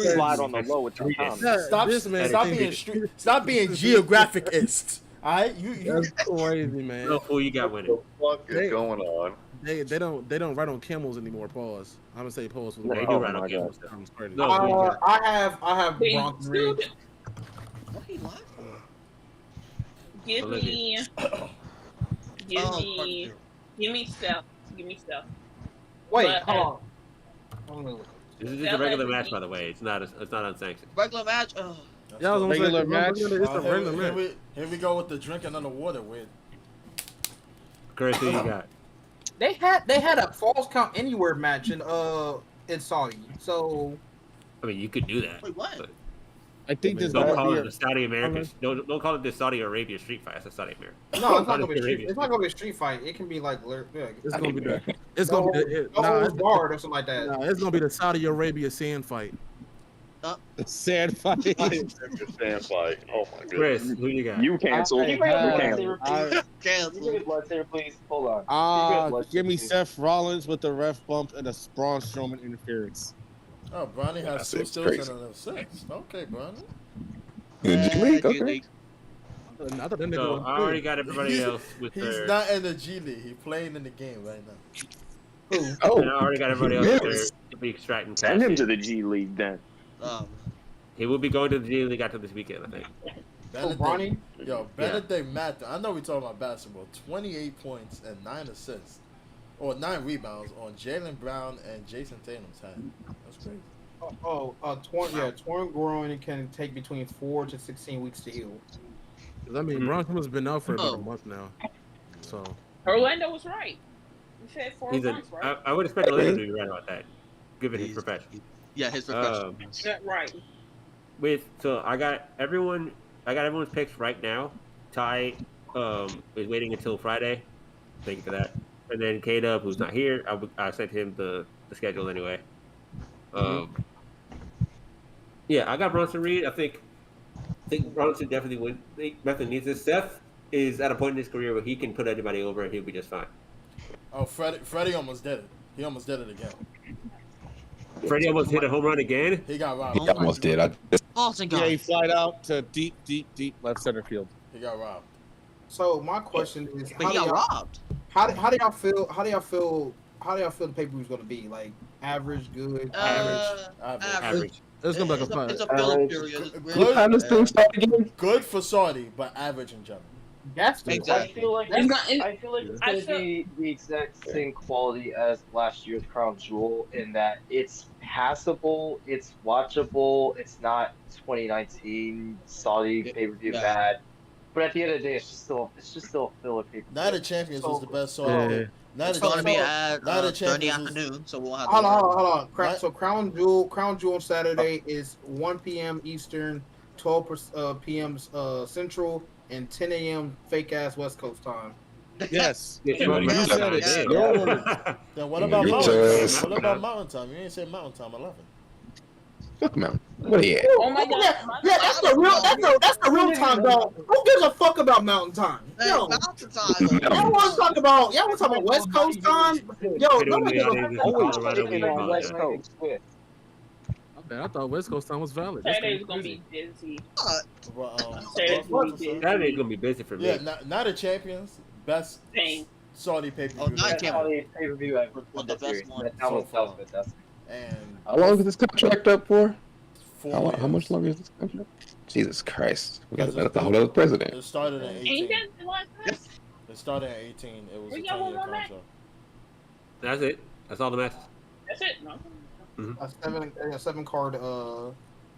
slide on the low with your comment. Stop being geographicist. Alright, That's crazy, man. No fool, you got winning. What the fuck is going on? They don't ride on camels anymore. Pause. I'm gonna say pause for the They do ride on camels. I have Bronson Reed. What are you laughing Give Olivia. me, give me Steph. Give me Steph. Wait, But- hold on. This is just a regular match, by the way. It's not unsanctioned. Regular match. Oh. Yeah, I was gonna say, Regular match. It's a regular match. Here we go with the drinking underwater with. Chris, who you got? They had a falls count anywhere match in Saudi. So I mean, you could do that. Wait, what? but I think there's Don't gonna call be it the Saudi American. Don't call it the Saudi Arabia street fight. That's a Saudi American. no, it's not gonna be Arabia. it's not gonna be a street fight. It can be like It's gonna be the. It's no, gonna be the. no Nah, guard or something like that. nah, it's gonna be the Saudi Arabia sand fight. Sand fight. Sand fight. Oh my Chris, goodness. who you got? You canceled. Can you bring up the lightsaber, please? Cancel. Can you bring up the lightsaber, please? Hold on. Can you bring up the Give me lightsaber, please? Seth Rollins with the ref bump and a Braun Strowman interference. Oh, Bronny has That's 2 it, steals crazy. and an assist. Okay, Bronny. In the G League, okay. G-League. I thought that nigga So was I already got everybody else with He's their. not in the G League. He's playing in the game right now. Oh, And I already got everybody else with their yes. to be extracting Send cash. him to the G League then. He will be going to the G League after this weekend, I think. Bronny? Benedict Matthew. I know we're talking about basketball. 28 points and 9 assists, or 9 rebounds on Jaylen Brown and Jason Tatum's head. That's crazy. Torn groin can take between 4 to 16 weeks to heal. 'Cause, I mean, Braun Strowman's been out for about a month now. So Orlando was right. You said 4 He's a, months, right? I would expect Orlando to be right about that, given his profession. Yeah, his profession. Right. So I got everyone's picks right now. Ty is waiting until Friday. Thank you for that. And then K-Dub, who's not here, I sent him the schedule anyway. Yeah, I got Bronson Reed. I think Bronson definitely would. I think Method needs this. Seth is at a point in his career where he can put anybody over and he'll be just fine. Oh, Freddie almost did it. He almost did it again. Freddie almost hit a home run again. He got robbed. He almost did. Yeah, he flied out to deep left center field. He got robbed. So my question is, But he got robbed. How do y'all feel? How do y'all feel the pay-per-view is going to be? Like average, good, Average. it's gonna be like a fight. It's a filler period. Good, Time this thing start again? good for Saudi, but average in general. That's the Exactly. I feel like It's not- it's gonna be the exact same quality as last year's Crown Jewel in that it's passable, it's watchable, it's not 2019 Saudi pay-per-view Yeah. bad. But at the end of the day, it's just still a filler pay-per-view. Night of Champions was the best Saudi. Yeah. Night It's of going to be Champions. at Night of 30 Champions was- afternoon, so we'll have to. Hold on. Right. So Crown Jewel on Saturday is 1 p.m. Eastern, 12 p.m. Central, and 10 a.m. fake ass West Coast time. Yes. Yeah, You you said it. said Yo. Then what about You Mountain just- Time? What about Mountain Time? You ain't say Mountain Time 11. Fuck man. What are you at? Oh my God. Yeah, that's the real time, dog. Who gives a fuck about Mountain Time? Hey, Yo, Mountain Time. y'all want to talk about West Coast time? Yo, nobody gives a fuck. Colorado, we Chicken on apologize. West Coast. I thought West Coast time was valid. That's Saturday's kinda gonna be crazy. busy. Well, Saturday's gonna be busy. Saturday's gonna be busy for me. yeah, Night of Champions, best Same. Saudi pay-per-view. Oh, Night That's how the pay-per-view ever Well, put the that best series. one That so was far. fantastic. And How long is this contract up for? 4 How years. much longer is this contract? Jesus Christ. We got a whole other president. It started in Ain't 18. that the last time? It started in 18. It was a We 10-year got one more match? contract. That's it. That's all the matches. That's it. No. A 7-card. The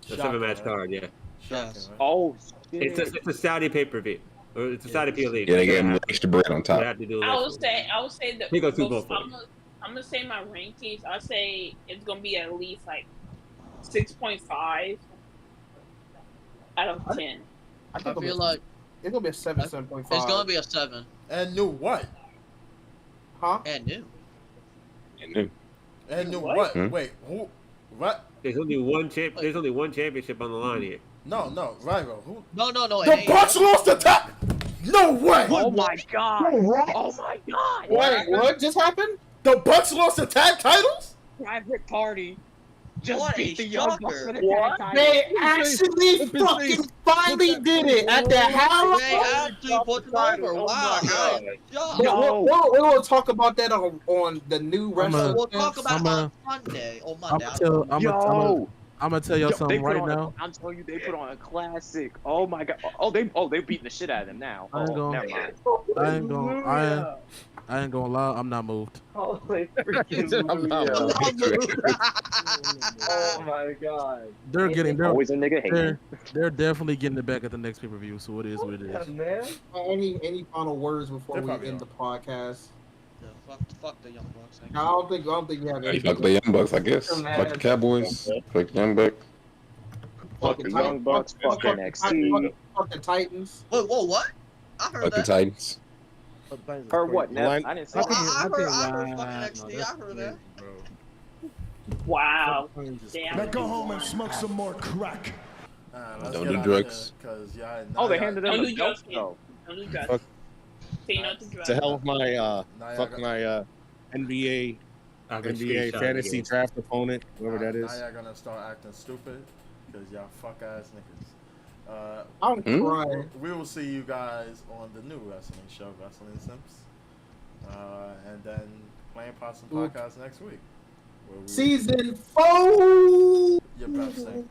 Shocking, 7-match right? card, yeah. Shocking, Yes. right? Oh, It's a Saudi pay-per-view. Or it's a Saudi PLE. Yeah, they gave him extra bread on You top. have to do I this. would say that. He goes Super I'm Bowl gonna say my rankings. I say it's gonna be at least like 6.5 out of 10. I I feel like it's gonna be a 7.5. it's gonna be a 7 And new what? Huh? and new. And new What? what? Hmm? Wait, who? What? There's only one championship on the line here. No, rival. Who? No. it The ain't. Bucks lost the tap. No way. oh my god! Oh my god! Wait, what just happened? The Bucks lost the tag titles. Private Party just What a beat the Young Bucks shocker. for the tag title. They actually fucking finally did it at the Hall. They actually put them over. Oh Wow. my God. Yeah. We'll talk about that on the new I'm wrestling. We'll talk about it I'm on Monday. On Monday. I'm gonna I'm gonna tell y'all Yo, they something put right on now. I'm telling you, they put on a classic. Oh my god. They beating the shit out of them now. I ain't Oh, gonna, never mind. I ain't gonna lie. I'm not moved. Holy freaking I'm not Luya. Oh my god. They're getting, they're, Always a nigga hating. they're definitely getting it back at the next pay per view. So it is what it Yeah, is. man. Any final words before They we probably end the podcast? Yeah, fuck the Young Bucks. Thank I don't think you have Hey, anything. fuck the Young Bucks, I guess. Fuck the Cowboys. Fuck the Young Bucks. Fuck the Young Bucks, fuck NXT. Fuck the Titans. Whoa, what? I heard Fuck the that. Titans. Heard what, Nev? Line- I didn't say I that. heard fucking NXT. I heard that. Wow. Damn. Now go home and smoke some more crack. Let's Don't get do out drugs. Because y'all. Oh, they handed them Don't the do belt drugs, kid. though. Don't do drugs. Fuck. Say no to drugs. To hell with my Now fuck my NBA fantasy draft opponent, whoever that Now is. y'all gonna start acting stupid because y'all fuck ass niggas. I'm crying. We will see you guys on the new wrestling show, Wrestling Sims. And then Playin Possum podcast next week. Where we Season 4. your best thing.